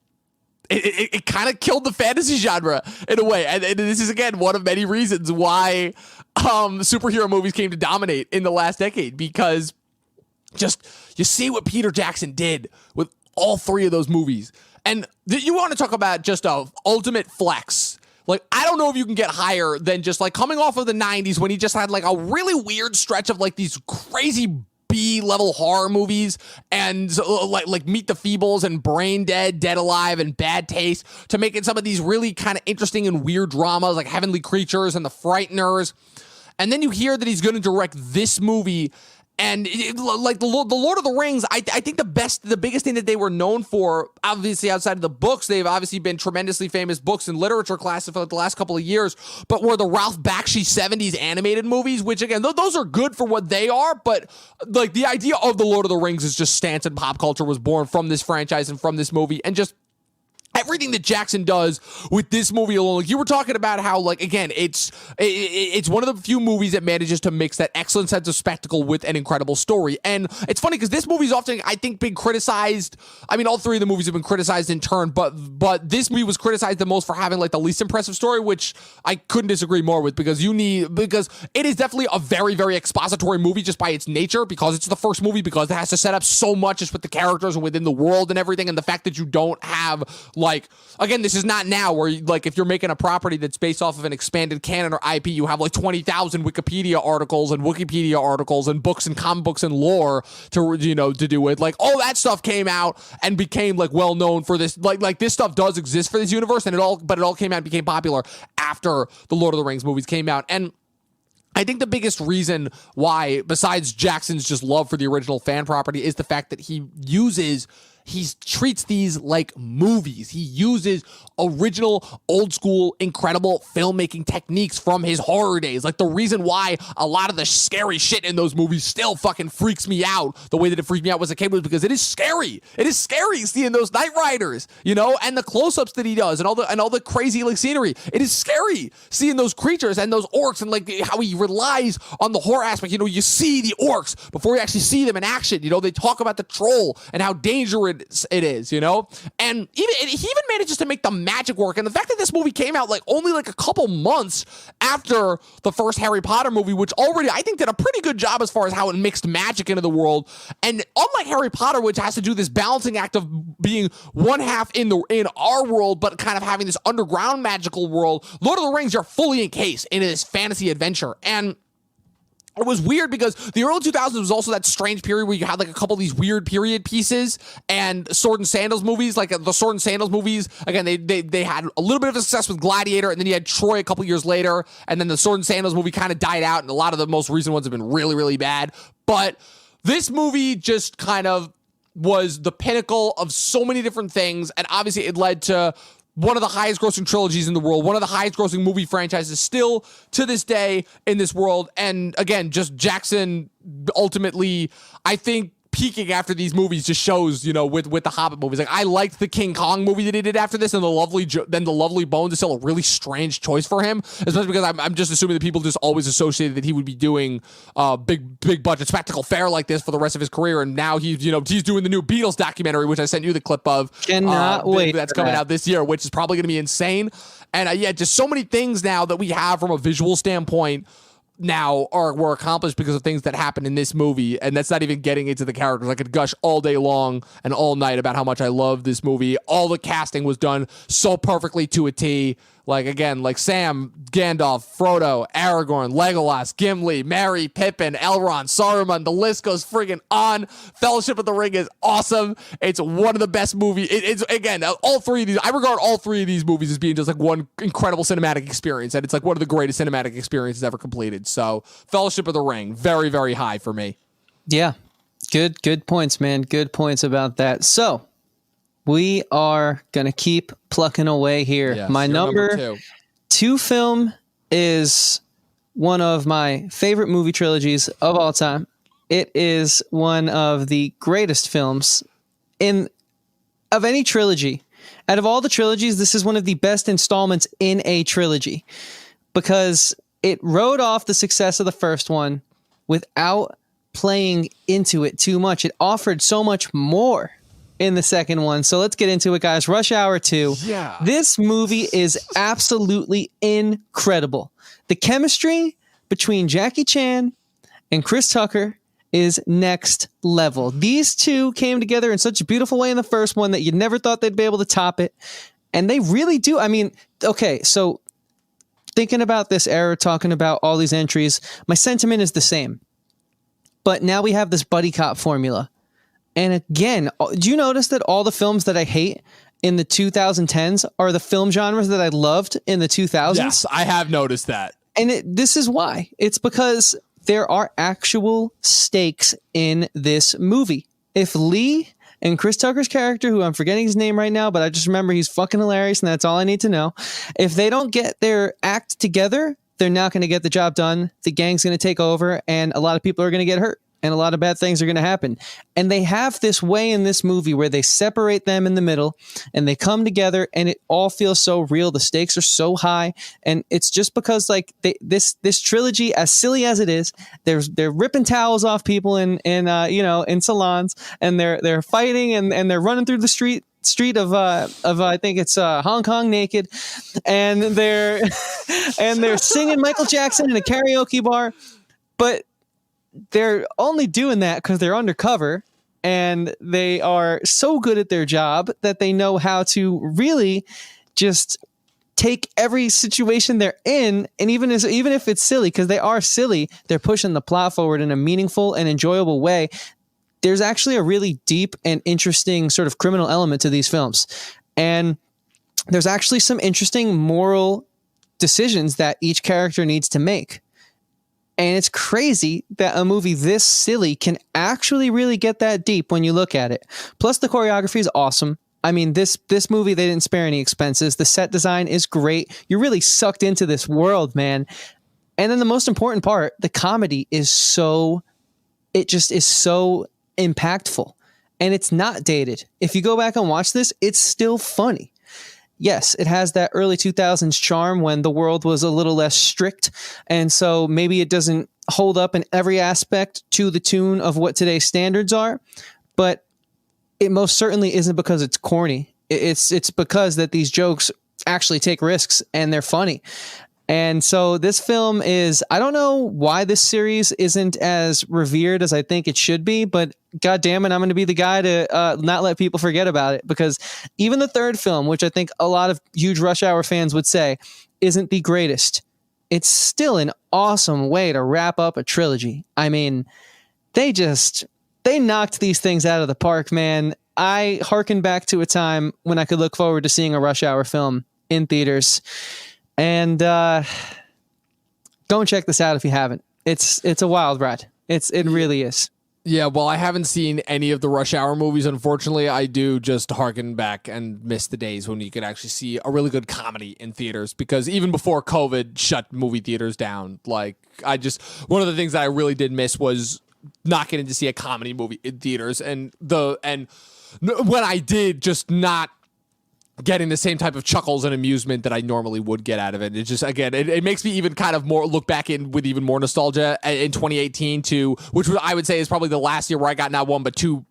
it kind of killed the fantasy genre in a way. And this is, again, one of many reasons why superhero movies came to dominate in the last decade, because just you see what Peter Jackson did with all 3 of those movies. And you want to talk about just a ultimate flex. Like, I don't know if you can get higher than just like coming off of the 90s when he just had like a really weird stretch of like these crazy B-level horror movies and like Meet the Feebles and Brain Dead, Dead Alive, and Bad Taste, to making some of these really kind of interesting and weird dramas like Heavenly Creatures and The Frighteners. And then you hear that he's going to direct this movie. And like the Lord of the Rings, I think the biggest thing that they were known for, obviously outside of the books, they've obviously been tremendously famous books and literature classes for the last couple of years, but were the Ralph Bakshi 70s animated movies, which again, those are good for what they are, but like the idea of the Lord of the Rings is just stance in pop culture was born from this franchise and from this movie, and just everything that Jackson does with this movie alone. Like you were talking about how, like, again, it's one of the few movies that manages to mix that excellent sense of spectacle with an incredible story. And it's funny because this movie's often, I think, been criticized. I mean, all 3 of the movies have been criticized in turn, but this movie was criticized the most for having like the least impressive story, which I couldn't disagree more with, because it is definitely a very, very expository movie just by its nature, because it's the first movie, because it has to set up so much just with the characters and within the world and everything, and the fact that you don't have, like, again, this is not now where, like, if you're making a property that's based off of an expanded canon or IP, you have like 20,000 Wikipedia articles and books and comic books and lore to do with. Like, all that stuff came out and became like well known for this. Like this stuff does exist for this universe, and it all came out and became popular after the Lord of the Rings movies came out. And I think the biggest reason why, besides Jackson's just love for the original fan property, is the fact that he treats these like movies. He uses original, old school, incredible filmmaking techniques from his horror days. Like the reason why a lot of the scary shit in those movies still fucking freaks me out the way that it freaked me out as a kid, was because it is scary. It is scary seeing those Night Riders, and the close-ups that he does and all the crazy like scenery. It is scary seeing those creatures and those orcs, and like how he relies on the horror aspect. You see the orcs before you actually see them in action. They talk about the troll and how dangerous it is, and he even manages to make the magic work. And the fact that this movie came out like only like a couple months after the first Harry Potter movie, which already I think did a pretty good job as far as how it mixed magic into the world. And unlike Harry Potter, which has to do this balancing act of being one half in our world, but kind of having this underground magical world, Lord of the Rings, you're fully encased in this fantasy adventure. And it was weird because the early 2000s was also that strange period where you had like a couple of these weird period pieces, and Sword and Sandals movies, like the Sword and Sandals movies, again, they had a little bit of a success with Gladiator, and then you had Troy a couple years later, and then the Sword and Sandals movie kind of died out, and a lot of the most recent ones have been really, really bad. But this movie just kind of was the pinnacle of so many different things, and obviously it led to one of the highest grossing trilogies in the world, one of the highest grossing movie franchises still to this day in this world. And again, just Jackson ultimately, I think, peaking after these movies just shows, with the Hobbit movies. Like, I liked the King Kong movie that he did after this, and the Lovely Bones is still a really strange choice for him, especially because I'm just assuming that people just always associated that he would be doing big budget spectacle fare like this for the rest of his career. And now he's doing the new Beatles documentary, which I sent you the clip of. Cannot wait. That's coming out this year, which is probably going to be insane. And just so many things now that we have from a visual standpoint now were accomplished because of things that happened in this movie, and that's not even getting into the characters. I could gush all day long and all night about how much I love this movie. All the casting was done so perfectly to a T. Like, again, like Sam, Gandalf, Frodo, Aragorn, Legolas, Gimli, Merry, Pippin, Elrond, Saruman, the list goes friggin' on. Fellowship of the Ring is awesome. It's one of the best movies. It's again, all 3 of these, I regard all 3 of these movies as being just like one incredible cinematic experience, and it's like one of the greatest cinematic experiences ever completed. So, Fellowship of the Ring, very, very high for me. Yeah. Good points, man. Good points about that. So, we are going to keep plucking away here. Yes, my number 2 film is one of my favorite movie trilogies of all time. It is one of the greatest films of any trilogy. Out of all the trilogies, this is one of the best installments in a trilogy because it rode off the success of the first one without playing into it too much. It offered so much more in the second one. So let's get into it, guys. Rush Hour 2. Yeah. This movie is absolutely incredible. The chemistry between Jackie Chan and Chris Tucker is next level. These two came together in such a beautiful way in the first one that you never thought they'd be able to top it. And they really do. I mean, okay, so thinking about this era, talking about all these entries, my sentiment is the same. But now we have this buddy cop formula. And again, do you notice that all the films that I hate in the 2010s are the film genres that I loved in the 2000s? Yes, I have noticed that. And this is why. It's because there are actual stakes in this movie. If Lee and Chris Tucker's character, who I'm forgetting his name right now, but I just remember he's fucking hilarious and that's all I need to know. If they don't get their act together, they're not going to get the job done. The gang's going to take over and a lot of people are going to get hurt. And a lot of bad things are going to happen. And they have this way in this movie where they separate them in the middle and they come together and it all feels so real. The stakes are so high. And it's just because like this trilogy, as silly as it is, they're ripping towels off people in salons and they're fighting and they're running through the street of I think it's Hong Kong naked. And they're singing Michael Jackson in a karaoke bar. But they're only doing that because they're undercover and they are so good at their job that they know how to really just take every situation they're in. And even if it's silly, because they are silly, they're pushing the plot forward in a meaningful and enjoyable way. There's actually a really deep and interesting sort of criminal element to these films. And there's actually some interesting moral decisions that each character needs to make. And it's crazy that a movie this silly can actually really get that deep when you look at it. Plus, the choreography is awesome. I mean, this movie, they didn't spare any expenses. The set design is great. You're really sucked into this world, man. And then the most important part, the comedy is so impactful. And it's not dated. If you go back and watch this, it's still funny. Yes, it has that early 2000s charm when the world was a little less strict. And so maybe it doesn't hold up in every aspect to the tune of what today's standards are. But it most certainly isn't because it's corny. It's because that these jokes actually take risks and they're funny. And so this film is, I don't know why this series isn't as revered as I think it should be, but God damn it, I'm going to be the guy to not let people forget about it, because even the third film, which I think a lot of huge Rush Hour fans would say isn't the greatest, it's still an awesome way to wrap up a trilogy. I mean, they knocked these things out of the park, man. I hearken back to a time when I could look forward to seeing a Rush Hour film in theaters. And go and check this out if you haven't. It's a wild ride. It really is. Yeah, well, I haven't seen any of the Rush Hour movies, unfortunately. I do just harken back and miss the days when you could actually see a really good comedy in theaters, because even before COVID shut movie theaters down, like one of the things that I really did miss was not getting to see a comedy movie in theaters, and when I did, just not getting the same type of chuckles and amusement that I normally would get out of it. It just, again, it makes me even kind of more look back in with even more nostalgia in 2018 which I would say is probably the last year where I got not one but two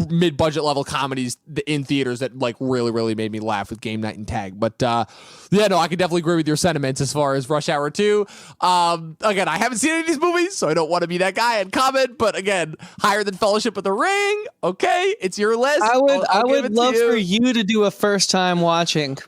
mid-budget level comedies in theaters that like really, really made me laugh, with Game Night and Tag. But yeah, no, I could definitely agree with your sentiments as far as Rush Hour 2. Again, I haven't seen any of these movies, so I don't want to be that guy and comment, but again, higher than Fellowship of the Ring. Okay, it's your list. I would love for you to do a first time watching.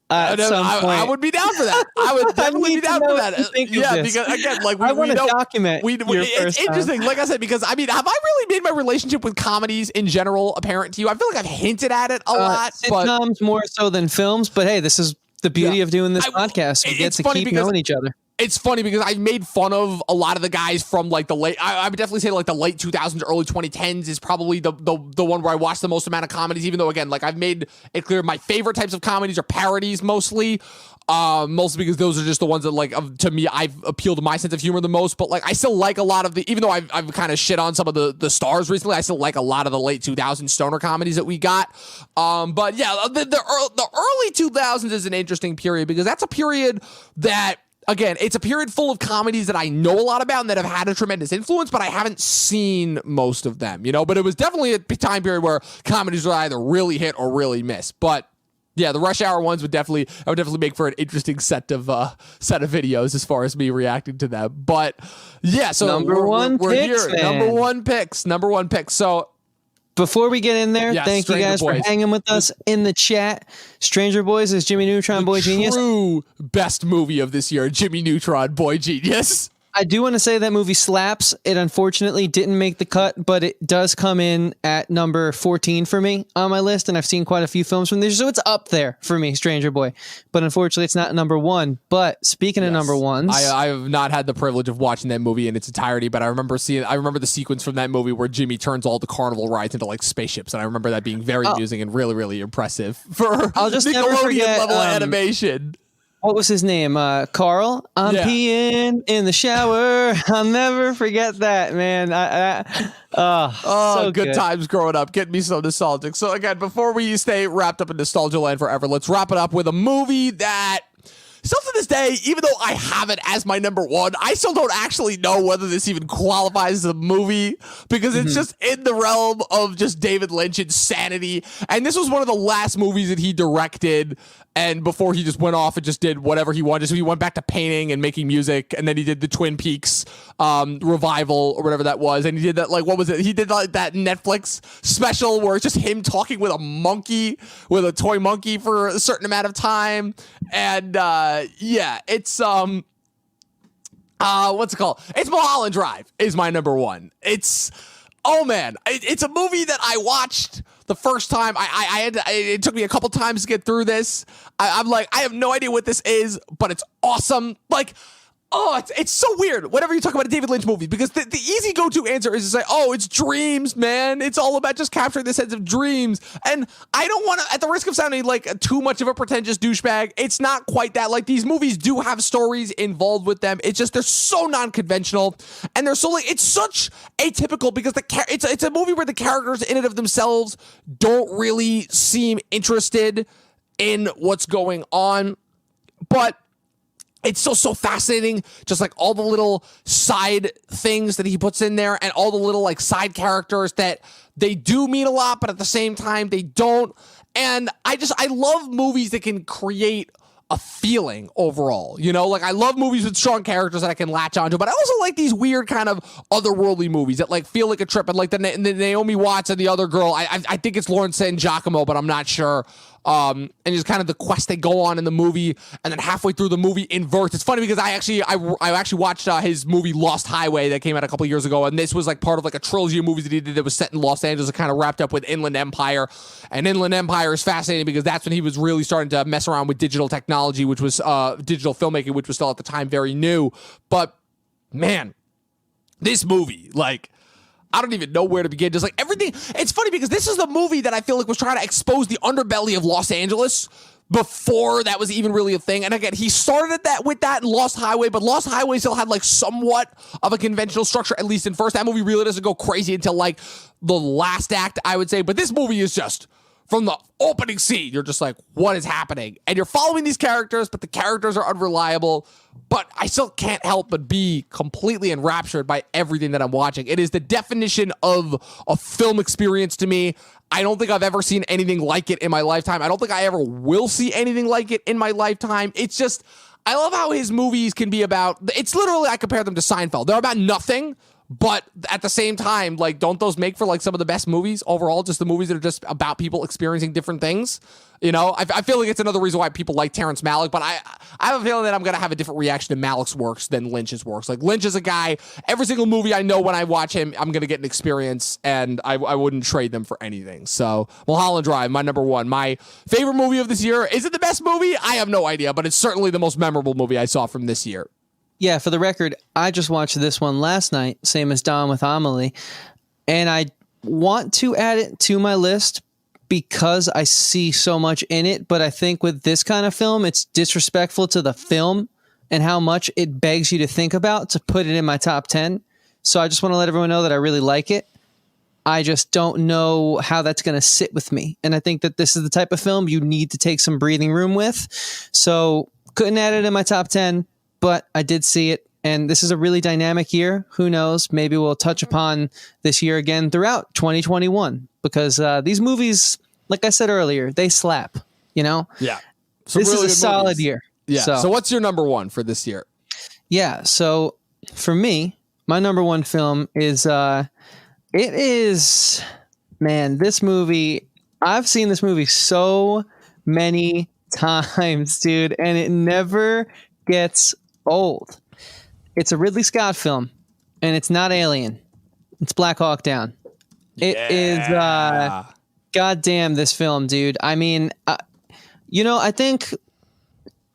I would be down for that. I would definitely be down for that. Yeah, because again, like I want to document. It's interesting. Like I said, because I mean, have I really made my relationship with comedies in general apparent to you? I feel like I've hinted at it a lot. Sitcoms more so than films, but hey, this is the beauty of doing this podcast. We get to keep knowing each other. It's funny because I made fun of a lot of the guys from like the late, I would definitely say like the late 2000s, early 2010s is probably the one where I watched the most amount of comedies, even though again, like I've made it clear my favorite types of comedies are parodies mostly. mostly because those are just the ones that, like, to me, I've appealed to my sense of humor the most. But, like, I still like a lot of the, even though I've kind of shit on some of the stars recently, I still like a lot of the late 2000s stoner comedies that we got. But yeah, the early 2000s is an interesting period because that's a period that, again, it's a period full of comedies that I know a lot about and that have had a tremendous influence, but I haven't seen most of them, you know? But it was definitely a time period where comedies would either really hit or really miss. But yeah, the Rush Hour ones would definitely make for an interesting set of videos as far as me reacting to them. But yeah, so number one picks. Number one picks. So before we get in there, thank you guys for hanging with us in the chat. Stranger Boys is Jimmy Neutron, Boy Genius. True best movie of this year, Jimmy Neutron, Boy Genius. I do want to say that movie slaps. It unfortunately didn't make the cut, but it does come in at number 14 for me on my list, and I've seen quite a few films from this, so it's up there for me, Stranger Boy. But unfortunately, it's not number one. But speaking of number ones, I have not had the privilege of watching that movie in its entirety, but I remember the sequence from that movie where Jimmy turns all the carnival rides into like spaceships, and I remember that being very amusing and really, really impressive for I'll just never forget level animation. What was his name? Carl? I'm peeing in the shower. I'll never forget that, man. So good times growing up. Getting me so nostalgic. So again, before we stay wrapped up in nostalgia land forever, let's wrap it up with a movie that still to this day, even though I have it as my number one, I still don't actually know whether this even qualifies as a movie because it's just in the realm of just David Lynch's insanity. And this was one of the last movies that he directed. And before he just went off and just did whatever he wanted. So he went back to painting and making music. And then he did the Twin Peaks revival or whatever that was. And he did that, like, what was it? He did like that Netflix special where it's just him talking with a toy monkey for a certain amount of time. And it's what's it called? It's Mulholland Drive is my number one. It's a movie that I watched the first time. It took me a couple times to get through this. I'm like, I have no idea what this is, but it's awesome. Like, it's so weird whenever you talk about a David Lynch movie because the easy go-to answer is to say, it's dreams, man. It's all about just capturing the sense of dreams. And I don't want to, at the risk of sounding like too much of a pretentious douchebag, it's not quite that. Like, these movies do have stories involved with them. It's just they're so non-conventional and they're so like, it's such atypical because it's a movie where the characters in it of themselves don't really seem interested in what's going on, but it's still so fascinating, just like all the little side things that he puts in there and all the little like side characters that they do mean a lot, but at the same time they don't. And I love movies that can create a feeling overall, you know, like I love movies with strong characters that I can latch onto, but I also like these weird kind of otherworldly movies that like feel like a trip. And like the Naomi Watts and the other girl, I think it's Lauren San Giacomo, but I'm not sure. And just kind of the quest they go on in the movie, and then halfway through the movie inverts. It's funny because I actually watched his movie Lost Highway that came out a couple years ago, and this was like part of like a trilogy of movies that he did that was set in Los Angeles and kind of wrapped up with Inland Empire. And Inland Empire is fascinating because that's when he was really starting to mess around with digital technology, which was digital filmmaking, which was still at the time very new. But man, this movie, like, I don't even know where to begin. Just like everything. It's funny because this is the movie that I feel like was trying to expose the underbelly of Los Angeles before that was even really a thing. And again, he started with that in Lost Highway, but Lost Highway still had like somewhat of a conventional structure, at least in first. That movie really doesn't go crazy until like the last act, I would say. But this movie is just, from the opening scene, you're just like, what is happening? And you're following these characters, but the characters are unreliable. But I still can't help but be completely enraptured by everything that I'm watching. It is the definition of a film experience to me. I don't think I've ever seen anything like it in my lifetime. I don't think I ever will see anything like it in my lifetime. It's just, I love how his movies can be about, it's literally, I compare them to Seinfeld. They're about nothing, but at the same time, like, don't those make for like some of the best movies overall? Just the movies that are just about people experiencing different things. You know, I feel like it's another reason why people like Terrence Malick, but I have a feeling that I'm going to have a different reaction to Malick's works than Lynch's works. Like, Lynch is a guy, every single movie I know when I watch him, I'm going to get an experience, and I wouldn't trade them for anything. So, Mulholland Drive, my number one. My favorite movie of this year. Is it the best movie? I have no idea, but it's certainly the most memorable movie I saw from this year. Yeah, for the record, I just watched this one last night, same as Don with Amelie, and I want to add it to my list, because I see so much in it, but I think with this kind of film, it's disrespectful to the film and how much it begs you to think about to put it in my top 10. So I just want to let everyone know that I really like it. I just don't know how that's going to sit with me. And I think that this is the type of film you need to take some breathing room with. So couldn't add it in my top 10, but I did see it. And this is a really dynamic year. Who knows? Maybe we'll touch upon this year again throughout 2021 because these movies, like I said earlier, they slap, you know? Yeah. This is a solid year. Yeah. So what's your number one for this year? Yeah. So for me, my number one film is, this movie, I've seen this movie so many times, dude, and it never gets old. It's a Ridley Scott film, and it's not Alien. It's Black Hawk Down. It is, goddamn, this film, dude. I mean, I think,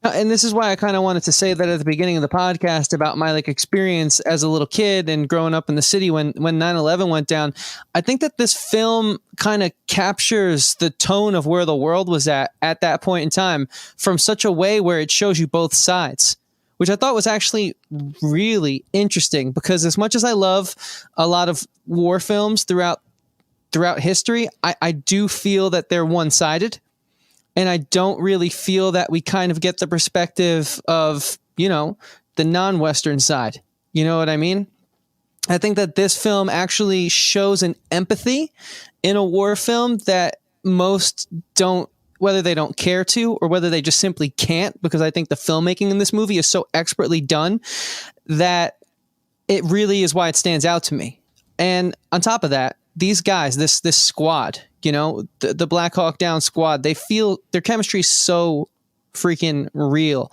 and this is why I kind of wanted to say that at the beginning of the podcast about my like experience as a little kid and growing up in the city when 9/11 went down. I think that this film kind of captures the tone of where the world was at that point in time from such a way where it shows you both sides, which I thought was actually really interesting because as much as I love a lot of war films throughout history, I do feel that they're one-sided. And I don't really feel that we kind of get the perspective of, the non-Western side. You know what I mean? I think that this film actually shows an empathy in a war film that most don't, whether they don't care to or whether they just simply can't, because I think the filmmaking in this movie is so expertly done that it really is why it stands out to me. And on top of that, these guys, this squad, the Black Hawk Down squad, they feel their chemistry is so freaking real.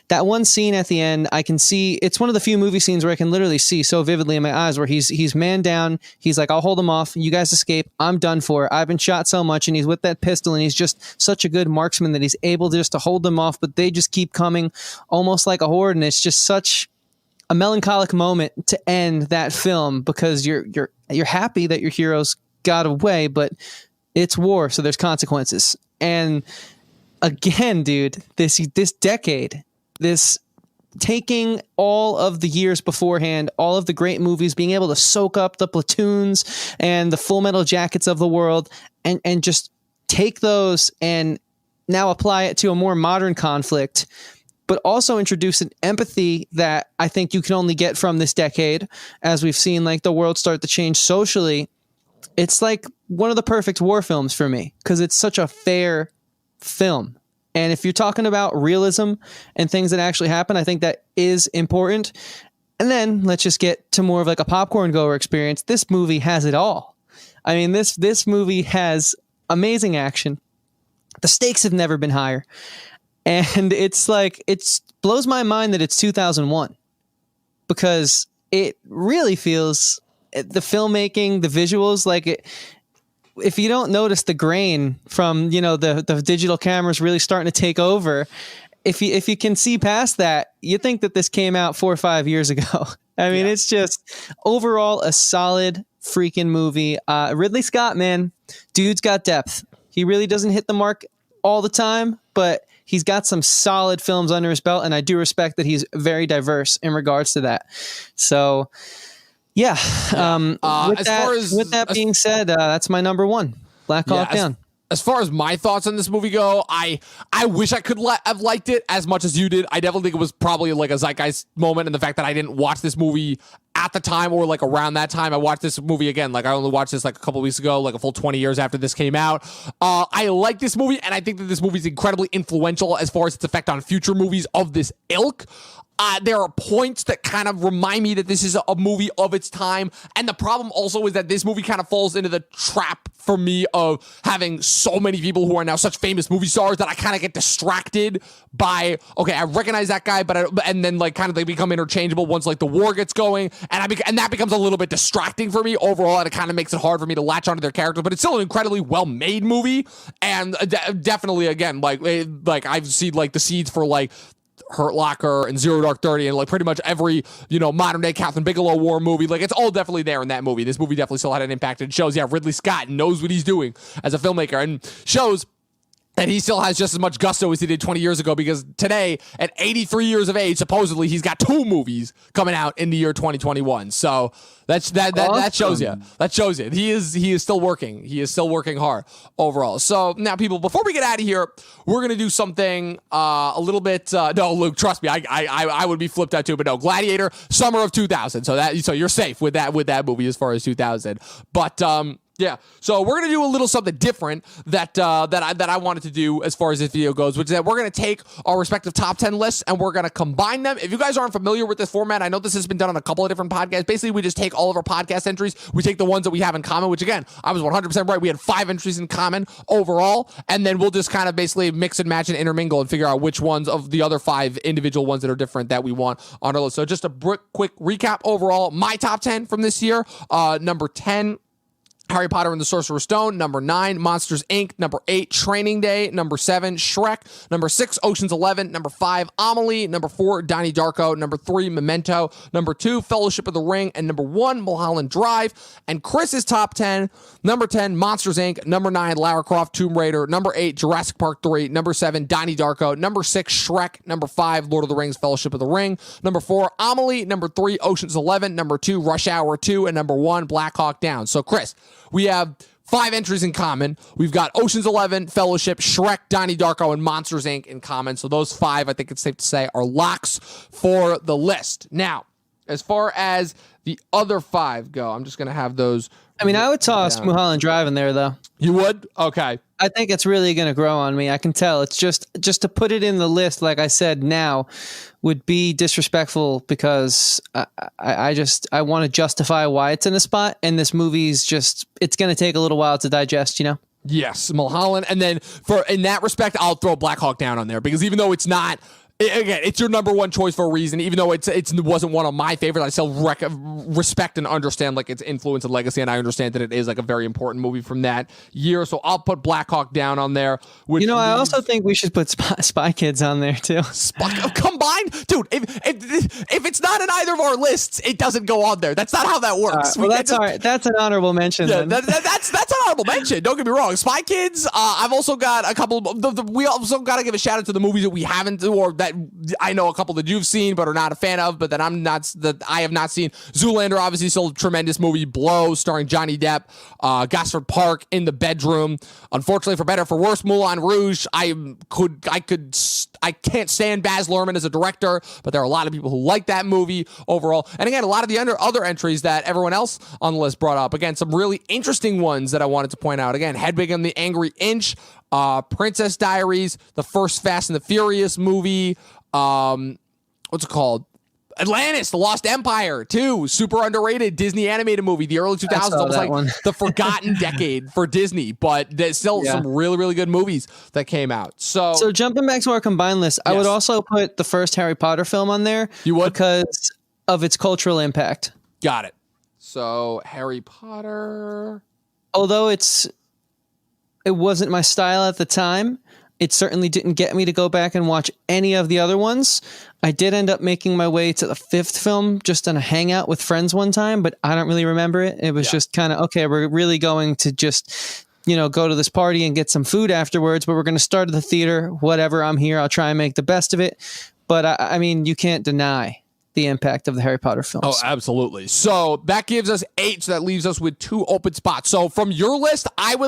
That one scene at the end, I can see, it's one of the few movie scenes where I can literally see so vividly in my eyes where he's man down. He's like, I'll hold him off. You guys escape. I'm done for. I've been shot so much. And he's with that pistol and he's just such a good marksman that he's able just to hold them off, but they just keep coming almost like a horde. And it's just such a melancholic moment to end that film because you're happy that your heroes got away, but it's war, so there's consequences. And again, dude, this decade, this taking all of the years beforehand, all of the great movies, being able to soak up the Platoons and the Full Metal Jackets of the world and just take those and now apply it to a more modern conflict, but also introduce an empathy that I think you can only get from this decade as we've seen like the world start to change socially. It's like one of the perfect war films for me because it's such a fair film. And if you're talking about realism and things that actually happen, I think that is important. And then let's just get to more of like a popcorn goer experience. This movie has it all. I mean, this movie has amazing action. The stakes have never been higher. And it's like, it blows my mind that it's 2001 because it really feels the filmmaking, the visuals, like it, if you don't notice the grain from, the digital cameras really starting to take over, if you can see past that, you think that this came out 4 or 5 years ago. I mean, It's just overall a solid freaking movie. Ridley Scott, man, dude's got depth. He really doesn't hit the mark all the time, but he's got some solid films under his belt. And I do respect that he's very diverse in regards to that. So yeah. With that being said, that's my number one, Black Hawk Down. As far as my thoughts on this movie go, I wish I could have liked it as much as you did. I definitely think it was probably like a zeitgeist moment, and the fact that I didn't watch this movie at the time or like around that time. I watched this movie again. Like I only watched this like a couple weeks ago, like a full 20 years after this came out. I like this movie, and I think that this movie is incredibly influential as far as its effect on future movies of this ilk. There are points that kind of remind me that this is a movie of its time. And the problem also is that this movie kind of falls into the trap for me of having so many people who are now such famous movie stars that I kind of get distracted by, okay, I recognize that guy, and then like kind of they become interchangeable once like the war gets going. And that becomes a little bit distracting for me overall. And it kind of makes it hard for me to latch onto their characters, but it's still an incredibly well-made movie. And definitely, again, like I've seen like the seeds for like Hurt Locker and Zero Dark 30 and like pretty much every, modern day Catherine Bigelow war movie. Like it's all definitely there in that movie. This movie definitely still had an impact. It shows, Ridley Scott knows what he's doing as a filmmaker and shows and he still has just as much gusto as he did 20 years ago because today, at 83 years of age, supposedly he's got 2 movies coming out in the year 2021. So that shows you. That shows you. He is still working. He is still working hard overall. So now, people, before we get out of here, we're gonna do something a little bit. No, Luke, trust me, I would be flipped out too. But no, Gladiator, summer of 2000. So you're safe with that movie as far as 2000. But yeah, so we're gonna do a little something different that I wanted to do as far as this video goes, which is that we're gonna take our respective top 10 lists and we're gonna combine them. If you guys aren't familiar with this format, I know this has been done on a couple of different podcasts. Basically, we just take all of our podcast entries, we take the ones that we have in common, which again, I was 100% right. We had 5 entries in common overall, and then we'll just kind of basically mix and match and intermingle and figure out which ones of the other 5 individual ones that are different that we want on our list. So just a quick recap overall, my top 10 from this year. Number 10. Harry Potter and the Sorcerer's Stone. Number 9, Monsters, Inc. Number 8, Training Day. Number 7, Shrek. Number 6, Ocean's 11. Number 5, Amelie. Number 4, Donnie Darko. Number 3, Memento. Number 2, Fellowship of the Ring. And number 1, Mulholland Drive. And Chris's top 10, number 10, Monsters, Inc. Number 9, Lara Croft, Tomb Raider. Number 8, Jurassic Park 3. Number 7, Donnie Darko. Number 6, Shrek. Number 5, Lord of the Rings, Fellowship of the Ring. Number 4, Amelie. Number 3, Ocean's 11. Number 2, Rush Hour 2. And number 1, Black Hawk Down. So, Chris, we have 5 entries in common. We've got Ocean's 11, Fellowship, Shrek, Donnie Darko, and Monsters, Inc. in common. So those 5, I think it's safe to say, are locks for the list. Now, as far as the other 5 go, I'm just going to have those. I mean, I would toss Mulholland Drive in there, though. You would? Okay. I think it's really going to grow on me. I can tell. It's just to put it in the list, like I said, now would be disrespectful because I want to justify why it's in a spot, and this movie's it's going to take a little while to digest, Yes, Mulholland, and then in that respect, I'll throw Black Hawk Down on there because even though it's not. Again, it's your number 1 choice for a reason. Even though it wasn't one of my favorites, I still respect and understand like its influence and legacy, and I understand that it is like a very important movie from that year. So I'll put Black Hawk Down on there. I also think we should put Spy Kids on there too. Combined, dude. If it's not in either of our lists, it doesn't go on there. That's not how that works. Well, that's all right. That's an honorable mention. Yeah, that's an honorable mention. Don't get me wrong. Spy Kids. I've also got a couple. We also got to give a shout out to the movies that we haven't or that I know a couple that you've seen but are not a fan of, but that I have not seen. Zoolander, obviously, still a tremendous movie. Blow, starring Johnny Depp. Gosford Park, In the Bedroom. Unfortunately, for better or for worse, Moulin Rouge. I can't stand Baz Luhrmann as a director, but there are a lot of people who like that movie overall. And again, a lot of the other entries that everyone else on the list brought up. Again, some really interesting ones that I wanted to point out. Again, Hedwig and the Angry Inch. Princess Diaries, the first Fast and the Furious movie, what's it called? Atlantis, The Lost Empire, too. Super underrated Disney animated movie. The early 2000s, almost like the forgotten decade for Disney, but there's still some really, really good movies that came out. So jumping back to our combined list, I would also put the first Harry Potter film on there. You would? Because of its cultural impact. Got it. So Harry Potter. Although it wasn't my style at the time, it certainly didn't get me to go back and watch any of the other ones. I did end up making my way to the 5th film just on a hangout with friends one time, but I don't really remember it. It was just kind of, okay, we're really going to just, go to this party and get some food afterwards, but we're going to start at the theater. Whatever, I'm here. I'll try and make the best of it. But I mean, you can't deny the impact of the Harry Potter films. Oh, absolutely. So that gives us 8. So that leaves us with 2 open spots. So from your list, I'd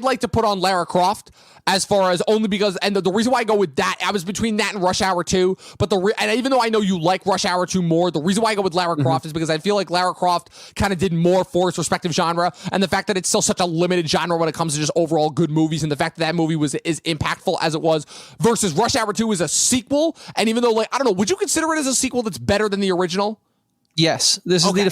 like to put on Lara Croft as far as only because, and the reason why I go with that, I was between that and Rush Hour 2, but and even though I know you like Rush Hour 2 more, the reason why I go with Lara Croft is because I feel like Lara Croft kind of did more for its respective genre, and the fact that it's still such a limited genre when it comes to just overall good movies, and the fact that movie was as impactful as it was, versus Rush Hour 2 is a sequel, and even though, like, I don't know, would you consider it as a sequel that's better than the original? Yes, this is the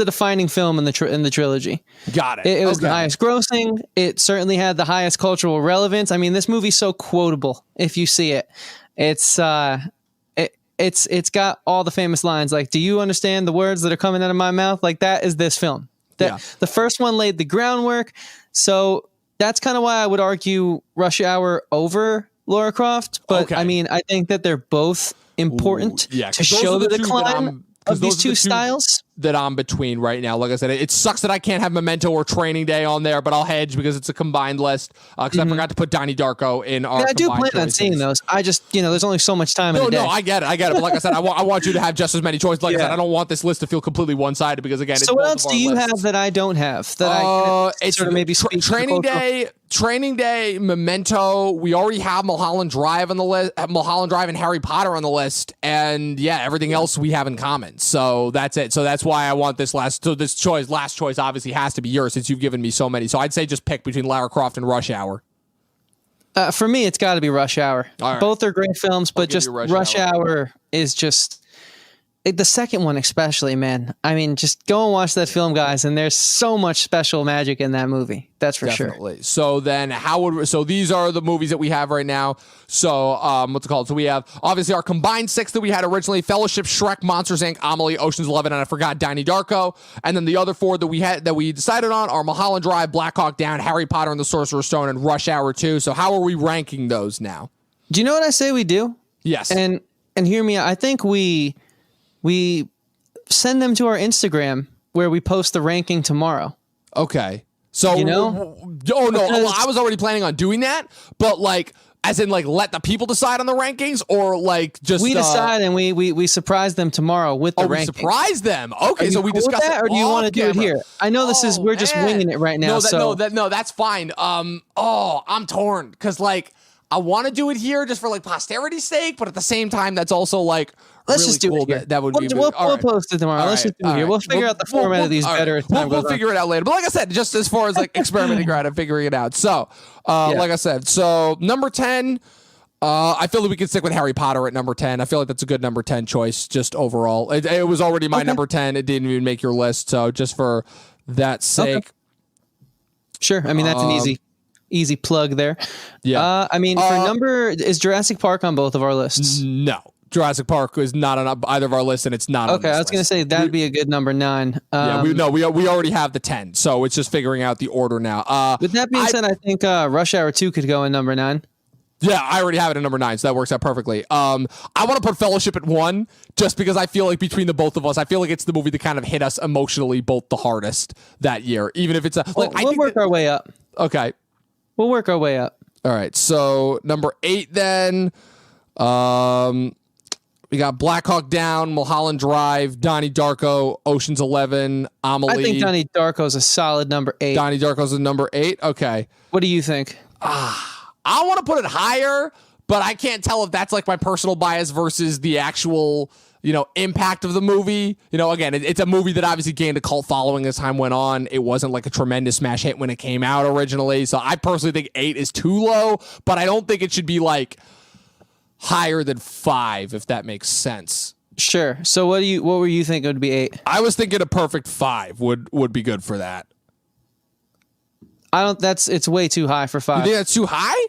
defining film in the trilogy. Got it. It was the highest grossing. It certainly had the highest cultural relevance. I mean, this movie's so quotable if you see it. It's got all the famous lines like, "Do you understand the words that are coming out of my mouth?" Like, that is this film. The first one laid the groundwork. So that's kind of why I would argue Rush Hour over Lara Croft, but Okay. I mean, I think that they're both important Ooh, yeah, to 'cause those show are the the two that decline of these those are two the styles. that I'm between right now. Like I said, it sucks that I can't have Memento or Training Day on there, but I'll hedge because it's a combined list. Because I forgot to put Donnie Darko in our. Yeah, I do combined plan on choices. seeing those. I just, there's only so much time in a day. No, I get it. But like I said, I want you to have just as many choices. Like I said, I don't want this list to feel completely one-sided because again, So it's what both else of do our you lists. have that I don't have? That I It's sort of maybe speak to the Training cultural- Day, Training Day, Memento. We already have Mulholland Drive on the list. Mulholland Drive and Harry Potter on the list, and everything else we have in common. So that's it. So that's why I want this last. So this last choice, obviously has to be yours since you've given me so many. So I'd say just pick between Lara Croft and Rush Hour. For me, it's got to be Rush Hour. All right. Both are great films, but just you Rush Hour is just the second one, especially, man. I mean, just go and watch that film, guys. And there's so much special magic in that movie. That's for sure. Definitely. So then so these are the movies that we have right now. So what's it called? So we have obviously our combined 6 that we had originally: Fellowship, Shrek, Monsters Inc., Amelie, Ocean's 11, and I forgot Donnie Darko. And then the other 4 that we decided on are Mulholland Drive, Black Hawk Down, Harry Potter and the Sorcerer's Stone, and Rush Hour 2. So how are we ranking those now? Do you know what I say we do? Yes. And hear me out. I think we send them to our Instagram where we post the ranking tomorrow. Okay. So Oh no. Well, I was already planning on doing that, but as in let the people decide on the rankings, or just we decide and we surprise them tomorrow with the we rankings. surprise them. Okay, so we cool with discuss that, it or do you want to do it off-camera? here? I know we're just winging it right now. No, that's fine. I'm torn because I want to do it here just for posterity's sake, but at the same time, that's also let's really just do cool. it here. That would be. We'll All right. post it tomorrow. Let's just do it here. We'll figure out the format of these better as time We'll goes on. figure it out later. But like I said, just as far as experimenting around and figuring it out. So, like I said, so number 10. I feel that we can stick with Harry Potter at number 10. I feel like that's a good number 10 choice just overall. It was already my number 10. It didn't even make your list. So just for that sake. Okay. Sure. I mean, that's an easy plug there. Yeah. I mean, for number, is Jurassic Park on both of our lists? No. Jurassic Park is not on either of our lists, and it's not on Okay, this I was going to list. say that'd be a good number 9. We already have the 10, so it's just figuring out the order now. With that being said, I think Rush Hour 2 could go in number 9. Yeah, I already have it at number 9, so that works out perfectly. I want to put Fellowship at 1, just because I feel like between the both of us, I feel like it's the movie that kind of hit us emotionally both the hardest that year. Even if it's We'll work our way up. Okay. We'll work our way up. All right, so number 8 then. We got Black Hawk Down, Mulholland Drive, Donnie Darko, Ocean's 11, Amelie. I think Donnie Darko's a solid number 8. Donnie Darko's a number 8. Okay. What do you think? I want to put it higher, but I can't tell if that's my personal bias versus the actual, impact of the movie. Again, it's a movie that obviously gained a cult following as time went on. It wasn't a tremendous smash hit when it came out originally. So I personally think 8 is too low, but I don't think it should be higher than 5, if that makes sense. Sure. So what were you thinking would be 8? I was thinking a perfect 5 would be good for that. It's way too high for 5. You think that's too high?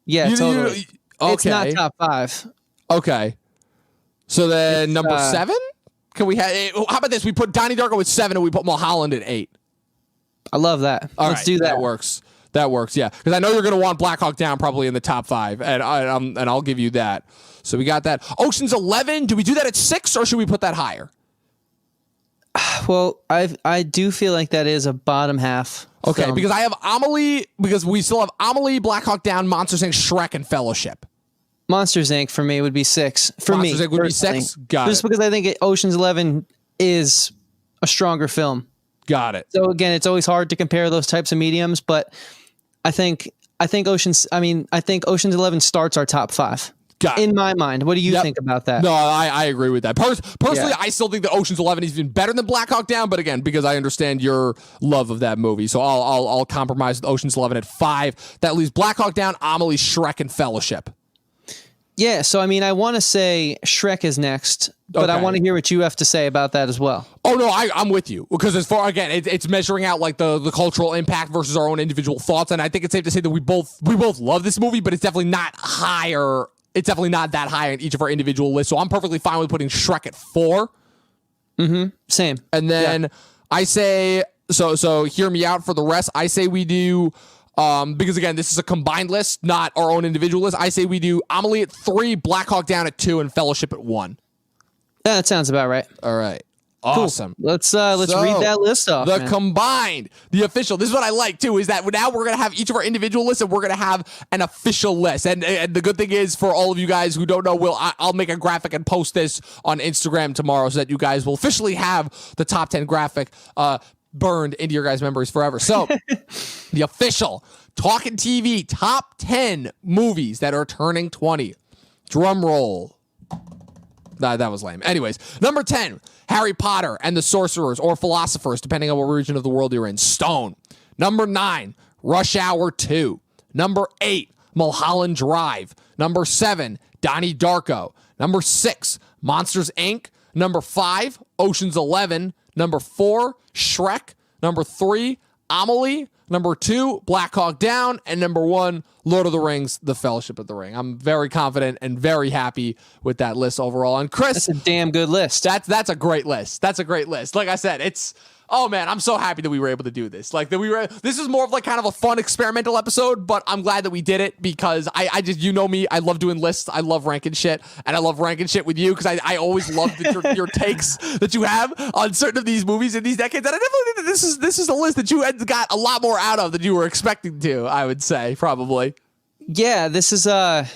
Yeah, totally. Okay. It's not top 5. Okay. So then number 7? Can we have? How about this? We put Donnie Darko at 7 and we put Mulholland at 8. I love that. Let's do that. That works. That works, yeah. Because I know you're going to want Black Hawk Down probably in the top 5, and I'll give you that. So we got that. Ocean's 11, do we do that at 6, or should we put that higher? Well, I do feel like that is a bottom half. Okay, film. because I have Amelie, because we still have Amelie, Black Hawk Down, Monsters Inc., Shrek, and Fellowship. Monsters Inc. for me would be 6. Monsters Inc. would be 6? Got Just it. because I think Ocean's 11 is a stronger film. Got it. So again, it's always hard to compare those types of mediums, but I think Ocean's 11 starts our top 5. Got it. In my mind. What do you think about that? No, I agree with that. Personally, I still think that Ocean's 11 is even better than Black Hawk Down, but again, because I understand your love of that movie, so I'll compromise with Ocean's 11 at 5. That leaves Black Hawk Down, Amelie, Shrek, and Fellowship. Yeah, so I mean, I want to say Shrek is next, but I want to hear what you have to say about that as well. Oh no, I'm with you, because as far again, it's measuring out the cultural impact versus our own individual thoughts, and I think it's safe to say that we both love this movie, but it's definitely not higher. It's definitely not that high on each of our individual lists. So I'm perfectly fine with putting Shrek at 4. Same. And then I say so. Hear me out for the rest. I say we do Because again, this is a combined list, not our own individual list. I say we do Amelie at 3, Black Hawk Down at 2, and Fellowship at 1. That sounds about right. All right. Awesome. Cool. Let's read that list off. The combined, the official. This is what I like too, is that now we're gonna have each of our individual lists, and we're gonna have an official list. And the good thing is, for all of you guys who don't know, I'll make a graphic and post this on Instagram tomorrow, so that you guys will officially have the top 10 graphic burned into your guys' memories forever. So the official Talkin TV top 10 movies that are turning 20. Drum roll. That was lame. Anyways, number 10, Harry Potter and the Sorcerers, or Philosophers, depending on what region of the world you're in. Stone. Number 9, Rush Hour 2. Number 8, Mulholland Drive. Number 7, Donnie Darko. Number 6, Monsters, Inc. Number 5, Ocean's 11. Number 4, Shrek. Number 3, Amelie. Number 2, Black Hawk Down. And number 1, Lord of the Rings, The Fellowship of the Ring. I'm very confident and very happy with that list overall. And Chris, that's a damn good list. That's a great list. That's a great list. Like I said, oh man, I'm so happy that we were able to do this. Like this is more of like kind of a fun experimental episode, but I'm glad that we did it, because I just, you know me, I love doing lists. I love ranking shit, and I love ranking shit with you, because I always love your takes that you have on certain of these movies in these decades. And I definitely think that this is a list that you had got a lot more out of than you were expecting to, I would say, probably. Yeah, this is I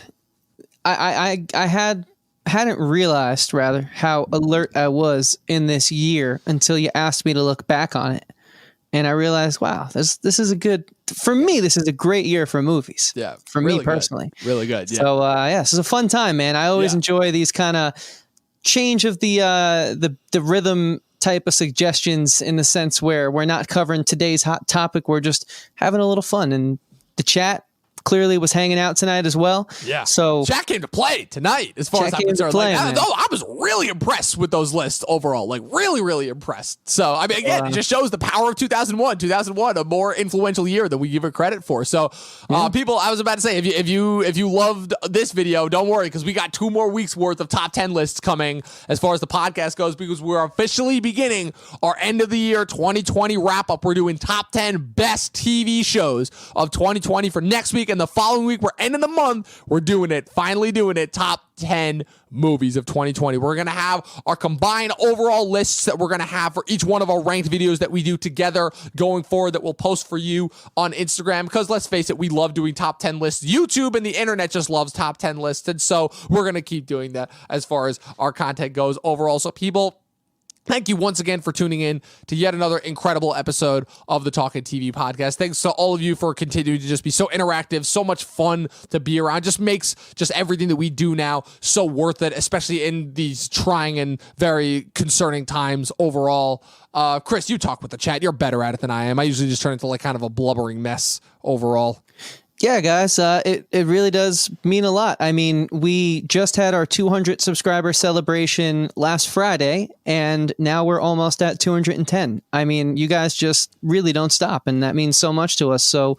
hadn't realized rather how alert I was in this year until you asked me to look back on it, and I realized, wow, this is a good, for me, this is a great year for movies. Yeah, for really me personally, really good. Yeah. So this is a fun time, man. I always enjoy these kind of change of the rhythm type of suggestions, in the sense where we're not covering today's hot topic, we're just having a little fun, and the chat clearly was hanging out tonight as well. Yeah. So chat came to play tonight, as far as I'm concerned. I was really impressed with those lists overall. Like really, really impressed. So I mean, again, it just shows the power of 2001. 2001, a more influential year than we give it credit for. So, people, I was about to say, if you loved this video, don't worry, because we got 2 more weeks worth of top 10 lists coming as far as the podcast goes, because we're officially beginning our end of the year 2020 wrap up. We're doing top 10 best TV shows of 2020 for next week. And the following week, we're ending the month. We're doing it, finally doing it. Top 10 movies of 2020. We're going to have our combined overall lists that we're going to have for each one of our ranked videos that we do together going forward, that we'll post for you on Instagram. Because let's face it, we love doing top 10 lists. YouTube and the internet just loves top 10 lists. And so we're going to keep doing that as far as our content goes overall. So people, thank you once again for tuning in to yet another incredible episode of the Talkin TV podcast. Thanks to all of you for continuing to just be so interactive, so much fun to be around. Just makes just everything that we do now so worth it, especially in these trying and very concerning times overall. Chris, you talk with the chat. You're better at it than I am. I usually just turn into like kind of a blubbering mess overall. Yeah, guys, it really does mean a lot. I mean, we just had our 200 subscriber celebration last Friday, and now we're almost at 210. I mean, you guys just really don't stop, and that means so much to us. So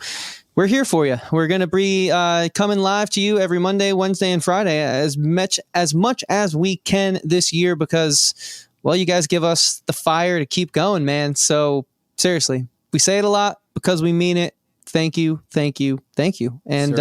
we're here for you. We're going to be coming live to you every Monday, Wednesday, and Friday as much as we can this year, because, well, you guys give us the fire to keep going, man. So seriously, we say it a lot because we mean it. Thank you, thank you, thank you. And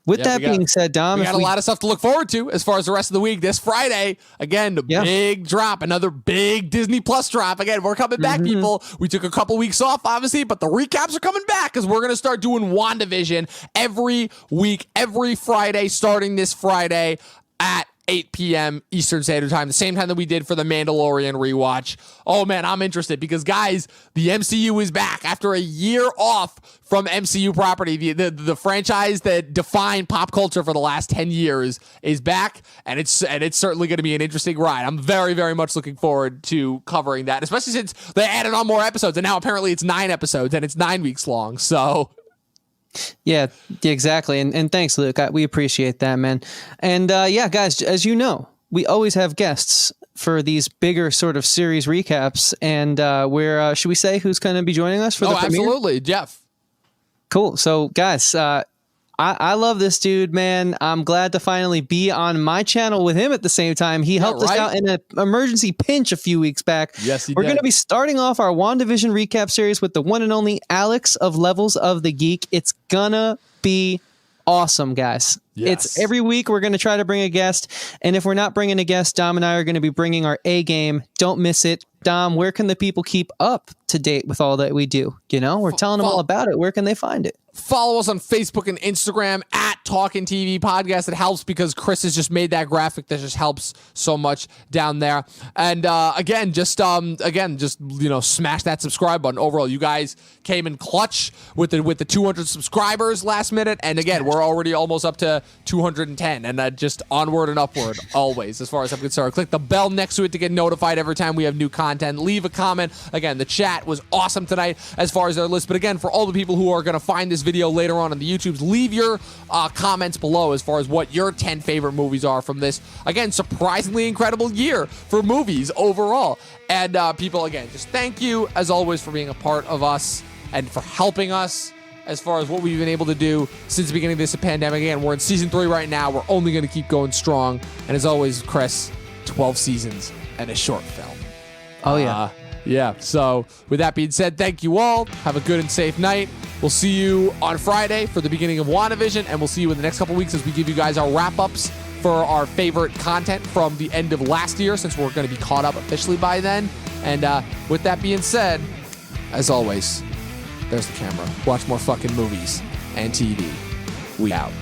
with that being said, Dom, we got a lot of stuff to look forward to as far as the rest of the week. This Friday, again, the big drop, another big Disney Plus drop. Again, we're coming back, people. We took a couple weeks off, obviously, but the recaps are coming back, because we're going to start doing WandaVision every week, every Friday, starting this Friday at 8 p.m. Eastern Standard Time, the same time that we did for the Mandalorian rewatch. Oh man, I'm interested, because guys, the MCU is back after a year off from MCU property. The franchise that defined pop culture for the last 10 years is back, and it's certainly going to be an interesting ride. I'm very, very much looking forward to covering that, especially since they added on more episodes, and now apparently it's 9 episodes and it's 9 weeks long. So yeah, exactly. And thanks, Luke. We appreciate that, man. And yeah, guys, as you know, we always have guests for these bigger sort of series recaps. And should we say who's going to be joining us for the premiere? Absolutely, Jeff. Cool. So, guys, I love this dude, man. I'm glad to finally be on my channel with him at the same time. He helped us out in an emergency pinch a few weeks back. Yes, We're going to be starting off our WandaVision recap series with the one and only Alex of Levels of the Geek. It's gonna be awesome, guys. Yes. It's every week we're going to try to bring a guest, and if we're not bringing a guest, Dom and I are going to be bringing our A game. Don't miss it. Dom, where can the people keep up to date with all that we do? You know, we're telling them all about it. Where can they find it? Follow us on Facebook and Instagram at Talkin TV Podcast. It helps because Chris has just made that graphic that just helps so much down there. And again, just smash that subscribe button. Overall, you guys came in clutch with the 200 subscribers last minute, and again, we're already almost up to 210, and just onward and upward always. As far as I'm concerned, click the bell next to it to get notified every time we have new content. Leave a comment. Again, the chat was awesome tonight as far as their list. But again, for all the people who are going to find this video later on the YouTubes, leave your comments below as far as what your 10 favorite movies are from this, again, surprisingly incredible year for movies overall. And people, again, just thank you as always for being a part of us and for helping us as far as what we've been able to do since the beginning of this pandemic. Again, we're in season 3 right now. We're only going to keep going strong. And as always, Chris, 12 seasons and a short film. Oh, yeah. Yeah. So with that being said, thank you all. Have a good and safe night. We'll see you on Friday for the beginning of WandaVision, and we'll see you in the next couple weeks as we give you guys our wrap-ups for our favorite content from the end of last year, since we're going to be caught up officially by then. And with that being said, as always, there's the camera. Watch more fucking movies and TV. We out.